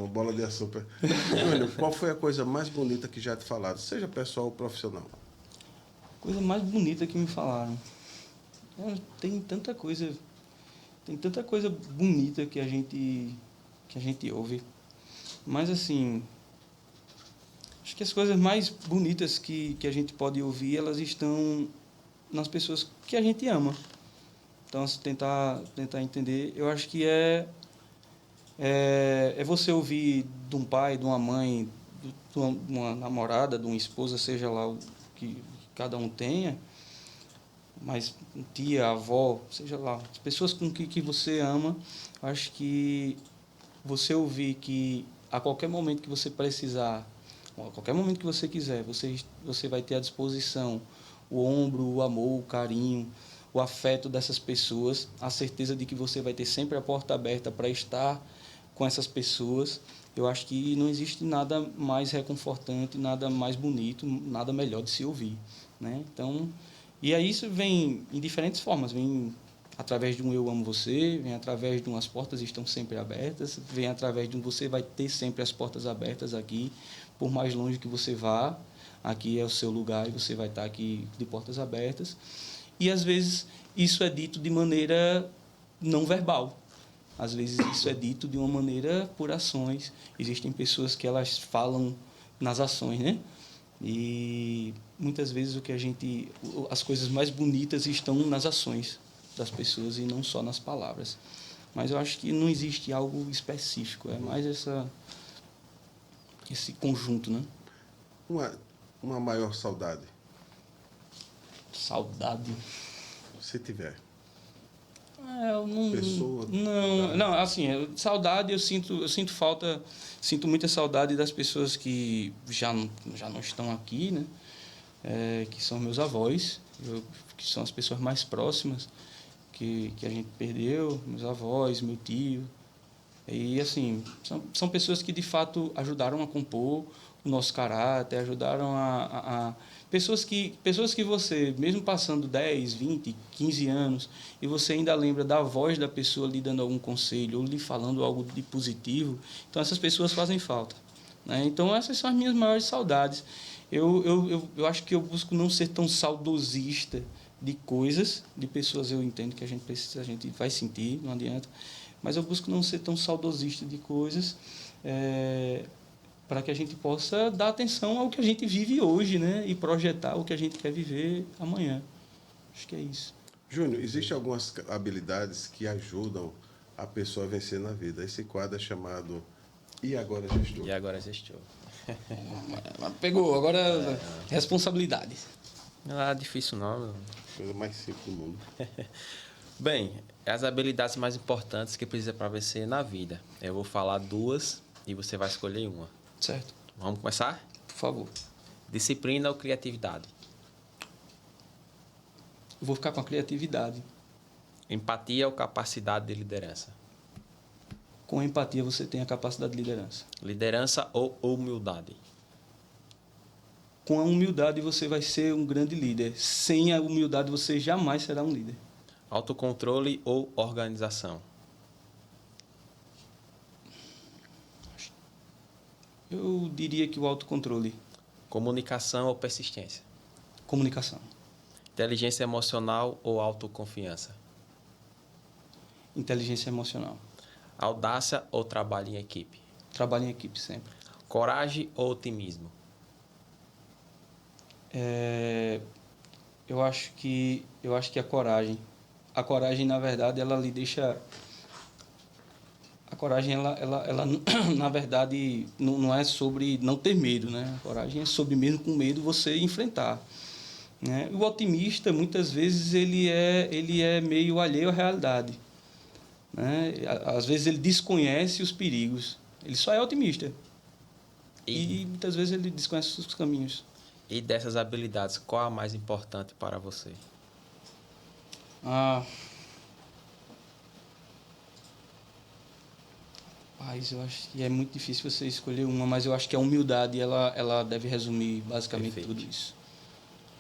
Bola de açúcar. Júnior, qual foi a coisa mais bonita que já te falaram, seja pessoal ou profissional? Coisa mais bonita que me falaram. Tem tanta coisa bonita que a gente ouve. Mas, assim, acho que as coisas mais bonitas que a gente pode ouvir, elas estão nas pessoas que a gente ama. Então, se tentar entender, eu acho que é você ouvir de um pai, de uma mãe, de uma namorada, de uma esposa, seja lá o que cada um tenha, mas tia, avó, seja lá, as pessoas com que você ama, acho que você ouvir que a qualquer momento que você precisar, a qualquer momento que você quiser, você vai ter à disposição o ombro, o amor, o carinho, o afeto dessas pessoas, a certeza de que você vai ter sempre a porta aberta para estar com essas pessoas. Eu acho que não existe nada mais reconfortante, nada mais bonito, nada melhor de se ouvir, né? Então, e aí isso vem em diferentes formas, vem através de um eu amo você, vem através de as portas estão sempre abertas, vem através de você vai ter sempre as portas abertas aqui, por mais longe que você vá, aqui é o seu lugar e você vai estar aqui de portas abertas. E às vezes isso é dito de maneira não verbal. Às vezes isso é dito de uma maneira por ações. Existem pessoas que elas falam nas ações, né? E muitas vezes as coisas mais bonitas estão nas ações das pessoas e não só nas palavras. Mas eu acho que não existe algo específico, é mais esse conjunto, né? Uma maior saudade. Saudade. Se tiver. Eu não, pessoa. Não, assim, saudade eu sinto falta, sinto muita saudade das pessoas que já não estão aqui, né? Que são meus avós, que são as pessoas mais próximas que a gente perdeu, meus avós, meu tio. E, assim, são pessoas que, de fato, ajudaram a compor o nosso caráter, ajudaram Pessoas que você, mesmo passando 10, 20, 15 anos, e você ainda lembra da voz da pessoa lhe dando algum conselho ou lhe falando algo de positivo, então essas pessoas fazem falta, né? Então, essas são as minhas maiores saudades. Eu acho que eu busco não ser tão saudosista de coisas, de pessoas eu entendo que a gente vai sentir, não adianta, mas eu busco não ser tão saudosista de coisas, para que a gente possa dar atenção ao que a gente vive hoje, né? E projetar o que a gente quer viver amanhã. Acho que é isso. Júnior, existem algumas habilidades que ajudam a pessoa a vencer na vida. Esse quadro é chamado E Agora Gestor. E Agora Gestor. Pegou, agora responsabilidade. Não é difícil não. Coisa mais simples do mundo. Bem, as habilidades mais importantes que precisa para vencer na vida. Eu vou falar duas e você vai escolher uma. Certo. Vamos começar? Por favor. Disciplina ou criatividade? Eu vou ficar com a criatividade. Empatia ou capacidade de liderança? Com empatia você tem a capacidade de liderança. Liderança ou humildade? Com a humildade você vai ser um grande líder. Sem a humildade você jamais será um líder. Autocontrole ou organização? Eu diria que o autocontrole. Comunicação ou persistência? Comunicação. Inteligência emocional ou autoconfiança? Inteligência emocional. Audácia ou trabalho em equipe? Trabalho em equipe sempre. Coragem ou otimismo? Eu acho que a coragem. A coragem, na verdade, ela lhe deixa... A coragem, ela na verdade, não é sobre não ter medo, né? A coragem é sobre, mesmo com medo, você enfrentar. Né? O otimista, muitas vezes, ele é meio alheio à realidade. Né? Às vezes, ele desconhece os perigos. Ele só é otimista. E muitas vezes, ele desconhece os caminhos. E dessas habilidades, qual a mais importante para você? Mas eu acho que é muito difícil você escolher uma, mas eu acho que a humildade ela deve resumir basicamente Perfeito. tudo isso.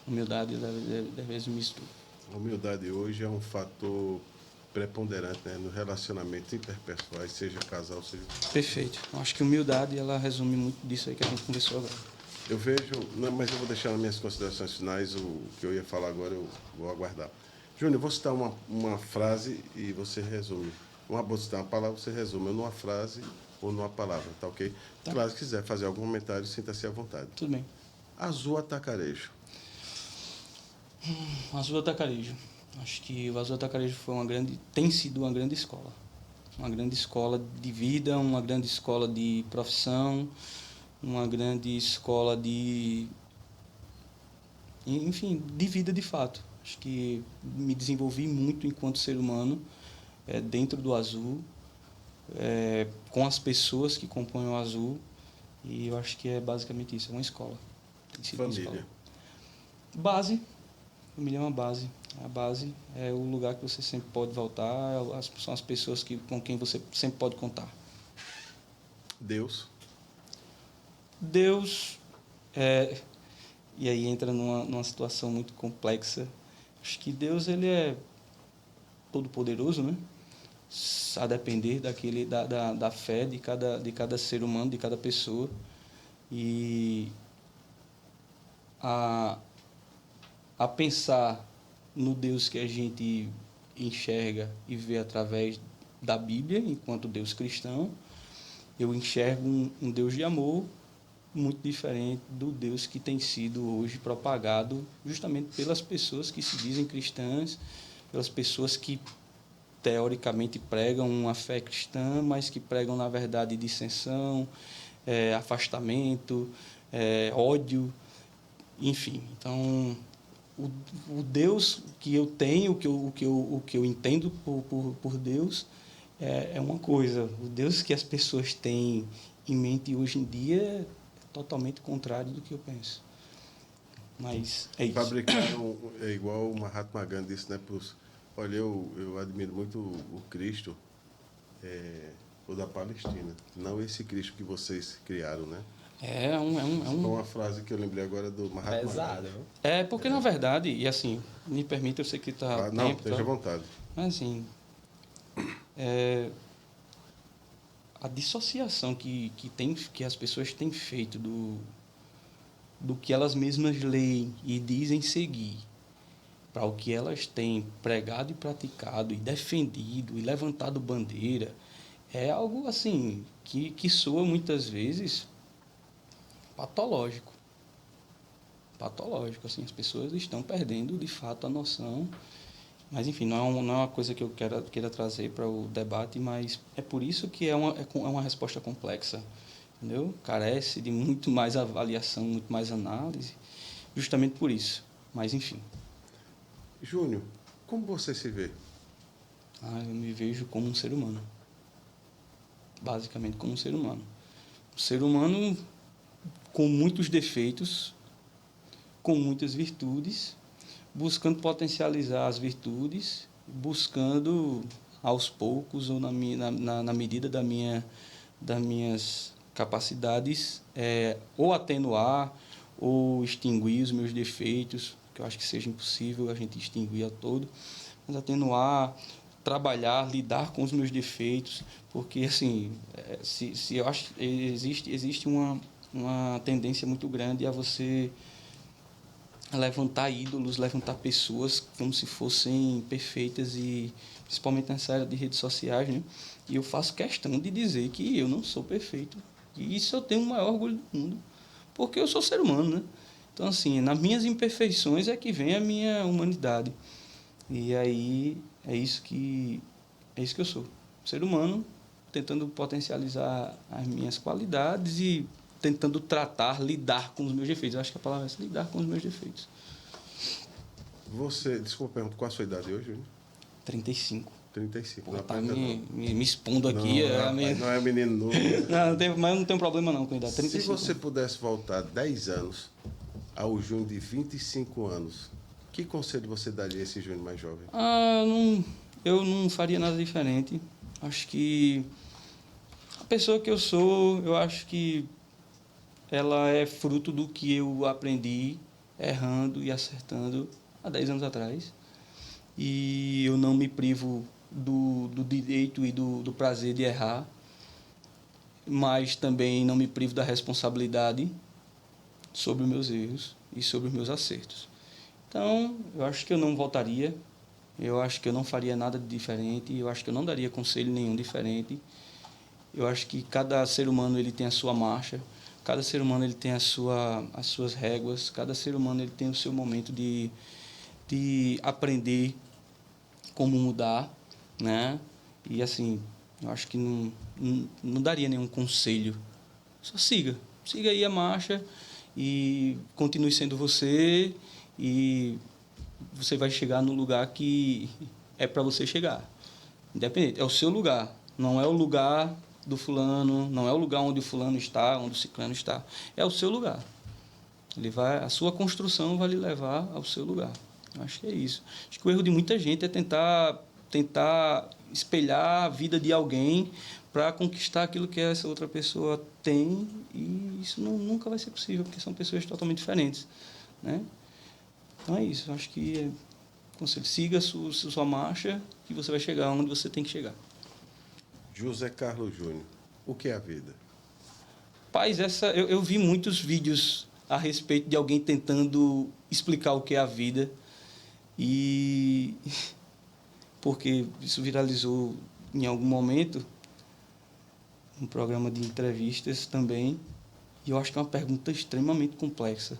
Humildade deve resumir isso tudo. A humildade hoje é um fator preponderante, né, no relacionamento interpessoais, seja casal, seja... Perfeito. Eu acho que humildade ela resume muito disso aí que a gente conversou agora. Eu vejo, mas eu vou deixar nas minhas considerações finais, o que eu ia falar agora eu vou aguardar. Júnior, eu vou citar uma frase e você resume. Vou citar uma palavra, você resume numa frase ou numa palavra, tá ok? Tá. Claro, se quiser fazer algum comentário, sinta-se à vontade. Tudo bem. Azul Atacarejo. Azul Atacarejo. Acho que o Azul Atacarejo tem sido uma grande escola. Uma grande escola de vida, uma grande escola de profissão, uma grande escola enfim, de vida de fato. Acho que me desenvolvi muito enquanto ser humano dentro do Azul, com as pessoas que compõem o Azul, e eu acho que é basicamente isso, é uma escola. Tem sido uma Família. escola. Base. Família é uma base. A base é o lugar que você sempre pode voltar, são as pessoas com quem você sempre pode contar. Deus. Deus, e aí entra numa situação muito complexa. Acho que Deus ele é todo-poderoso, né? A depender da fé de cada ser humano, de cada pessoa. E a pensar no Deus que a gente enxerga e vê através da Bíblia, enquanto Deus cristão, eu enxergo um Deus de amor muito diferente do Deus que tem sido hoje propagado justamente pelas pessoas que se dizem cristãs, pelas pessoas que teoricamente pregam uma fé cristã, mas que pregam, na verdade, dissensão, afastamento, ódio, enfim. Então, o Deus que eu tenho, o que eu entendo por Deus, é uma coisa. O Deus que as pessoas têm em mente hoje em dia é totalmente contrário do que eu penso. Mas é isso. Fabricaram, é igual o Mahatma Gandhi disse, né? Olha, eu admiro muito o Cristo, o da Palestina, não esse Cristo que vocês criaram, né? Uma frase que eu lembrei agora do Mahatma Pesado. Gandhi. Porque, na verdade, e assim, me permita, eu sei que está Não, tempo, esteja à vontade. mas assim, a dissociação que as pessoas têm feito do que elas mesmas leem e dizem seguir para o que elas têm pregado e praticado e defendido e levantado bandeira, é algo assim que soa muitas vezes patológico. Patológico, assim, as pessoas estão perdendo de fato a noção. Mas, enfim, não é uma coisa que eu queira trazer para o debate, mas é por isso que é uma resposta complexa, entendeu? Carece de muito mais avaliação, muito mais análise, justamente por isso. Mas, enfim. Júnior, como você se vê? Eu me vejo como um ser humano. Basicamente como um ser humano. Um ser humano com muitos defeitos, com muitas virtudes, buscando potencializar as virtudes, buscando aos poucos ou na medida das minhas capacidades, ou atenuar ou extinguir os meus defeitos, que eu acho que seja impossível a gente extinguir a todo, mas atenuar, trabalhar, lidar com os meus defeitos, porque assim, se eu acho existe uma tendência muito grande a você levantar ídolos, levantar pessoas como se fossem perfeitas, e principalmente nessa área de redes sociais, né? E eu faço questão de dizer que eu não sou perfeito. E isso eu tenho o maior orgulho do mundo, porque eu sou ser humano, né? Então, assim, nas minhas imperfeições é que vem a minha humanidade. E aí é isso que eu sou. Ser humano, tentando potencializar as minhas qualidades e tentando lidar com os meus defeitos. Eu acho que a palavra é essa, lidar com os meus defeitos. Desculpa, pergunto, qual a sua idade hoje, Júnior? 35. 35. Pô, tá me expondo aqui. Não é menino novo. Mas não tem problema não com a idade. 35. Se você pudesse voltar 10 anos ao Júnior de 25 anos, que conselho você daria a esse Júnior mais jovem? Eu não faria nada diferente. Acho que a pessoa que eu sou, eu acho que ela é fruto do que eu aprendi errando e acertando há 10 anos atrás. E eu não me privo do direito e do prazer de errar, mas também não me privo da responsabilidade sobre os meus erros e sobre os meus acertos. Então, eu acho que eu não voltaria, eu acho que eu não faria nada de diferente, eu acho que eu não daria conselho nenhum diferente. Eu acho que cada ser humano ele tem a sua marcha, cada ser humano ele tem as suas réguas, cada ser humano ele tem o seu momento de aprender como mudar, né? E assim, eu acho que não daria nenhum conselho. Só siga aí a marcha e continue sendo você, e você vai chegar no lugar que é para você chegar. Independente, é o seu lugar, não é o lugar do fulano, não é o lugar onde o fulano está, onde o ciclano está. É o seu lugar. A sua construção vai lhe levar ao seu lugar. Acho que é isso. Acho que o erro de muita gente é tentar espelhar a vida de alguém para conquistar aquilo que essa outra pessoa tem, e isso nunca vai ser possível, porque são pessoas totalmente diferentes, né? Então é isso. Acho que conselho, siga a sua marcha, que você vai chegar onde você tem que chegar. José Carlos Júnior, o que é a vida? Paz, eu vi muitos vídeos a respeito de alguém tentando explicar o que é a vida, e porque isso viralizou em algum momento, um programa de entrevistas também, e eu acho que é uma pergunta extremamente complexa.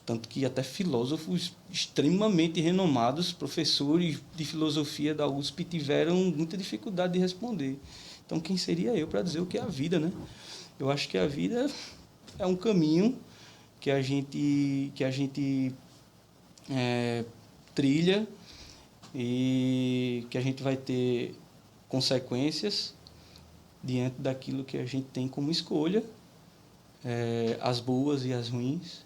Tanto que até filósofos extremamente renomados, professores de filosofia da USP, tiveram muita dificuldade de responder. Então, quem seria eu para dizer o que é a vida, né? Eu acho que a vida é um caminho que a gente trilha, e que a gente vai ter consequências diante daquilo que a gente tem como escolha, as boas e as ruins.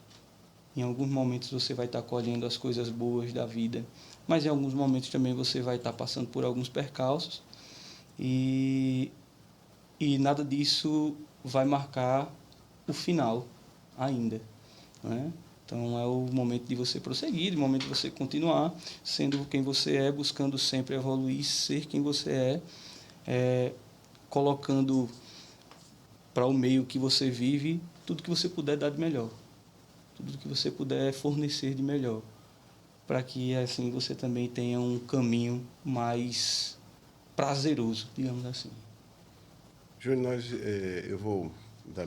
Em alguns momentos você vai estar colhendo as coisas boas da vida, mas em alguns momentos também você vai estar passando por alguns percalços, e nada disso vai marcar o final ainda, né? Então é o momento de você prosseguir, o momento de você continuar sendo quem você é, buscando sempre evoluir, ser quem você colocando para o meio que você vive tudo que você puder dar de melhor, tudo que você puder fornecer de melhor, para que assim você também tenha um caminho mais prazeroso, digamos assim. Júnior, eu vou dar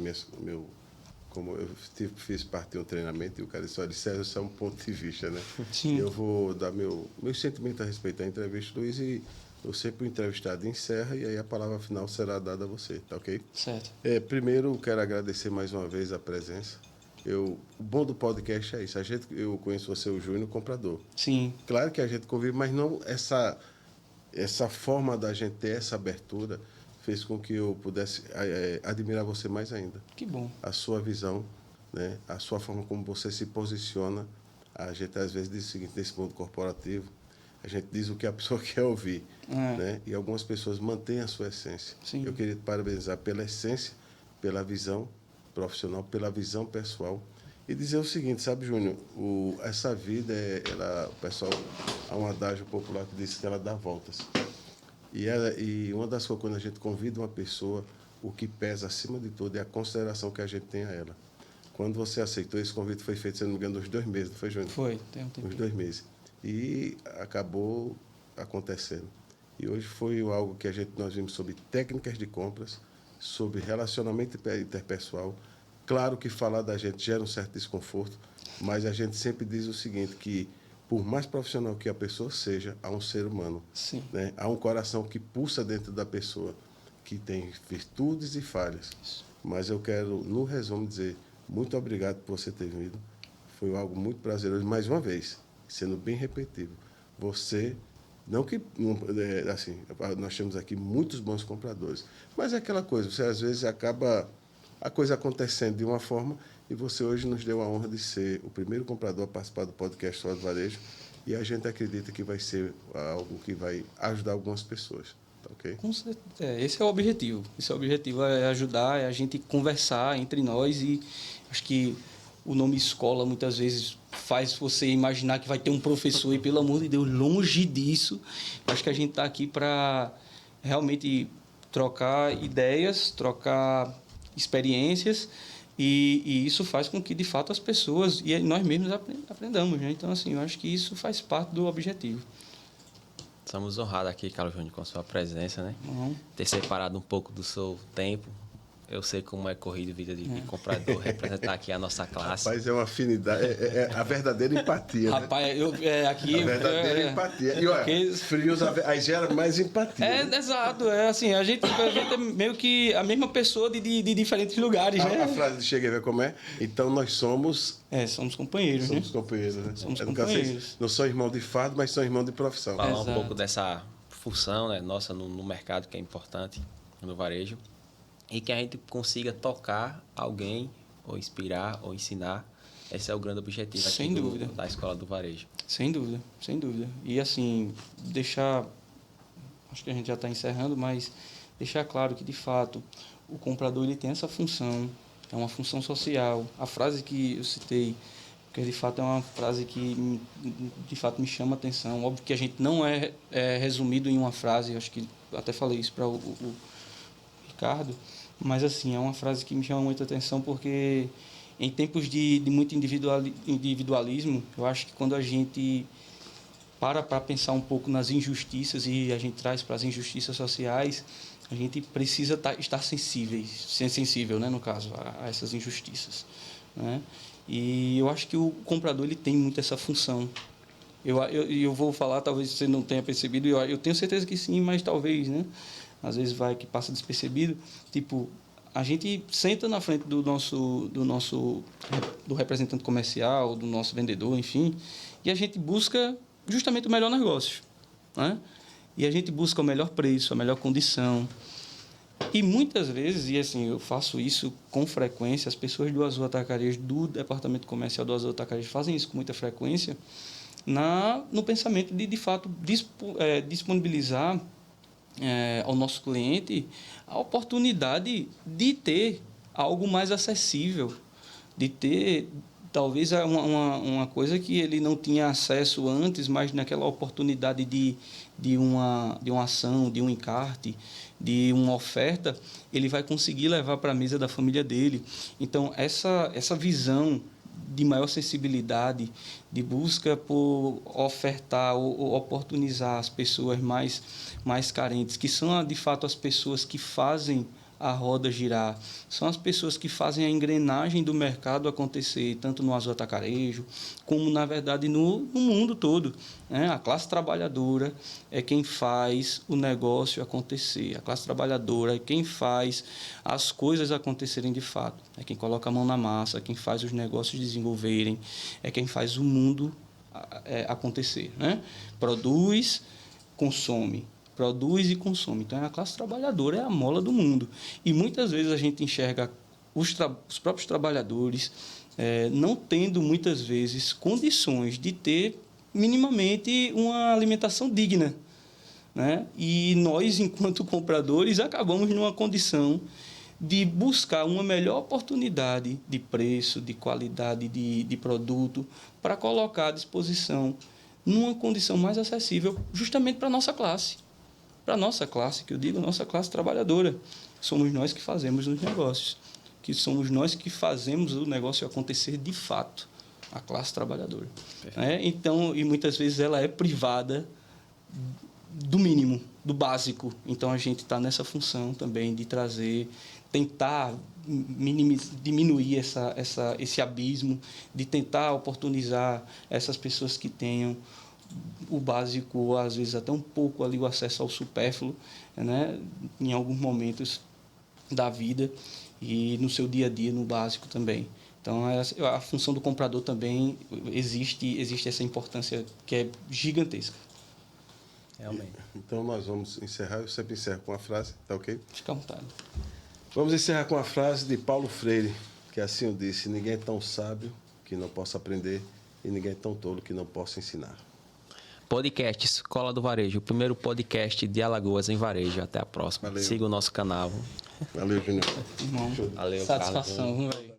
como eu fiz parte de um treinamento e o cara disse, olha, César, isso é um ponto de vista, né? Sim. Eu vou dar meu sentimento a respeito da entrevista, Luiz, e eu sempre o entrevistado encerra, e aí a palavra final será dada a você, tá ok? Certo. Primeiro, quero agradecer mais uma vez a presença. O bom do podcast é isso. Eu conheço você, o Júnior, comprador. Sim. Claro que a gente convive, mas não essa essa forma da gente ter essa abertura fez com que eu pudesse admirar você mais ainda. Que bom. A sua visão, né? A sua forma como você se posiciona. A gente, às vezes, diz o seguinte, nesse mundo corporativo, a gente diz o que a pessoa quer ouvir, né? E algumas pessoas mantêm a sua essência. Sim. Eu queria te parabenizar pela essência, pela visão profissional, pela visão pessoal. E dizer o seguinte, sabe, Júnior, essa vida, o pessoal, há um adágio popular que diz que ela dá voltas. E uma das coisas, quando a gente convida uma pessoa, o que pesa acima de tudo é a consideração que a gente tem a ela. Quando você aceitou, esse convite foi feito, se não me engano, uns 2 meses, não foi, Júnior? Foi, tem um tempo. Uns 2 meses. E acabou acontecendo. E hoje foi algo que nós vimos sobre técnicas de compras, sobre relacionamento interpessoal. Claro que falar da gente gera um certo desconforto, mas a gente sempre diz o seguinte, que por mais profissional que a pessoa seja, há um ser humano. Sim. Né? Há um coração que pulsa dentro da pessoa, que tem virtudes e falhas. Isso. Mas eu quero, no resumo, dizer muito obrigado por você ter vindo. Foi algo muito prazeroso. Mais uma vez, sendo bem repetitivo, você... Não que, assim, nós temos aqui muitos bons compradores, mas é aquela coisa, você às vezes acaba a coisa acontecendo de uma forma e você hoje nos deu a honra de ser o primeiro comprador a participar do podcast Escola do Varejo e a gente acredita que vai ser algo que vai ajudar algumas pessoas, tá ok? Com certeza, esse é o objetivo. Esse é o objetivo, é ajudar, é a gente conversar entre nós e acho que o nome escola muitas vezes faz você imaginar que vai ter um professor e, pelo amor de Deus, longe disso. Acho que a gente está aqui para realmente trocar ideias, trocar experiências e isso faz com que, de fato, as pessoas e nós mesmos aprendamos. Né? Então, assim, eu acho que isso faz parte do objetivo. Estamos honrados aqui, Carlos Júnior, com a sua presença, né? Uhum. Ter separado um pouco do seu tempo. Eu sei como é corrido a vida de comprador, representar aqui a nossa classe. Rapaz, é uma afinidade, é a verdadeira empatia. Rapaz, né? Aqui... A verdadeira empatia. E olha, frios, aí gera mais empatia. Né? Exato. Assim, a gente é meio que a mesma pessoa de diferentes lugares, né? A frase chega a ver como é. Então, nós somos... somos companheiros, somos né? companheiros, né? Somos companheiros. Não são irmãos de fardo, mas são irmãos de profissão. Falar Exato. um pouco dessa função, né, nossa no mercado, que é importante, no varejo. E que a gente consiga tocar alguém, ou inspirar, ou ensinar. Esse é o grande objetivo aqui Sem dúvida. Da Escola do Varejo. Sem dúvida, sem dúvida. E assim, acho que a gente já está encerrando, mas deixar claro que, de fato, o comprador ele tem essa função, é uma função social. A frase que eu citei, que de fato é uma frase que, de fato, me chama a atenção. Óbvio que a gente não é resumido em uma frase, eu acho que até falei isso para o Ricardo, mas assim, é uma frase que me chama muita atenção porque em tempos de muito individualismo, eu acho que quando a gente para pensar um pouco nas injustiças e a gente traz para as injustiças sociais, a gente precisa estar sensível, né, no caso, a essas injustiças, né? E eu acho que o comprador ele tem muito essa função. Eu vou falar, talvez você não tenha percebido, eu tenho certeza que sim, mas talvez, né? Às vezes que passa despercebido, tipo, a gente senta na frente do representante comercial, do nosso vendedor, enfim, e a gente busca justamente o melhor negócio, né? E a gente busca o melhor preço, a melhor condição. E muitas vezes, e assim, eu faço isso com frequência, as pessoas do Azul Atacarejo, do departamento comercial do Azul Atacarejo, fazem isso com muita frequência, no pensamento de fato, disponibilizar ao nosso cliente a oportunidade de ter algo mais acessível, de ter talvez uma coisa que ele não tinha acesso antes, mas naquela oportunidade de uma ação, de um encarte, de uma oferta, ele vai conseguir levar para a mesa da família dele. Então, essa visão de maior sensibilidade, de busca por ofertar ou oportunizar as pessoas mais carentes, que são, de fato, as pessoas que fazem a roda girar, são as pessoas que fazem a engrenagem do mercado acontecer, tanto no Azul Atacarejo, como, na verdade, no mundo todo, né? A classe trabalhadora é quem faz o negócio acontecer, a classe trabalhadora é quem faz as coisas acontecerem de fato, é quem coloca a mão na massa, é quem faz os negócios desenvolverem, é quem faz o mundo acontecer, né? Produz, consome. produz e consome. Então, a classe trabalhadora é a mola do mundo. E muitas vezes a gente enxerga os próprios trabalhadores não tendo, muitas vezes, condições de ter minimamente uma alimentação digna, né? E nós, enquanto compradores, acabamos numa condição de buscar uma melhor oportunidade de preço, de qualidade de produto, para colocar à disposição numa condição mais acessível justamente para a nossa classe. Para a nossa classe, que eu digo, nossa classe trabalhadora. Somos nós que fazemos os negócios, que somos nós que fazemos o negócio acontecer de fato, a classe trabalhadora. Né? Então, e muitas vezes ela é privada do mínimo, do básico. Então, a gente está nessa função também de tentar diminuir esse abismo, de tentar oportunizar essas pessoas que tenham o básico, ou às vezes até um pouco ali o acesso ao supérfluo, né? Em alguns momentos da vida e no seu dia a dia, no básico também. Então, a função do comprador também existe essa importância que é gigantesca. Realmente. Então, nós vamos encerrar. Eu sempre encerro com uma frase, tá ok? Fica à vontade. Vamos encerrar com a frase de Paulo Freire, que assim eu disse: ninguém é tão sábio que não possa aprender e ninguém é tão tolo que não possa ensinar. Podcast Escola do Varejo, o primeiro podcast de Alagoas em varejo. Até a próxima. Valeu. Siga o nosso canal. Valeu, Júnior. Irmão, Valeu, satisfação, Carlos. velho.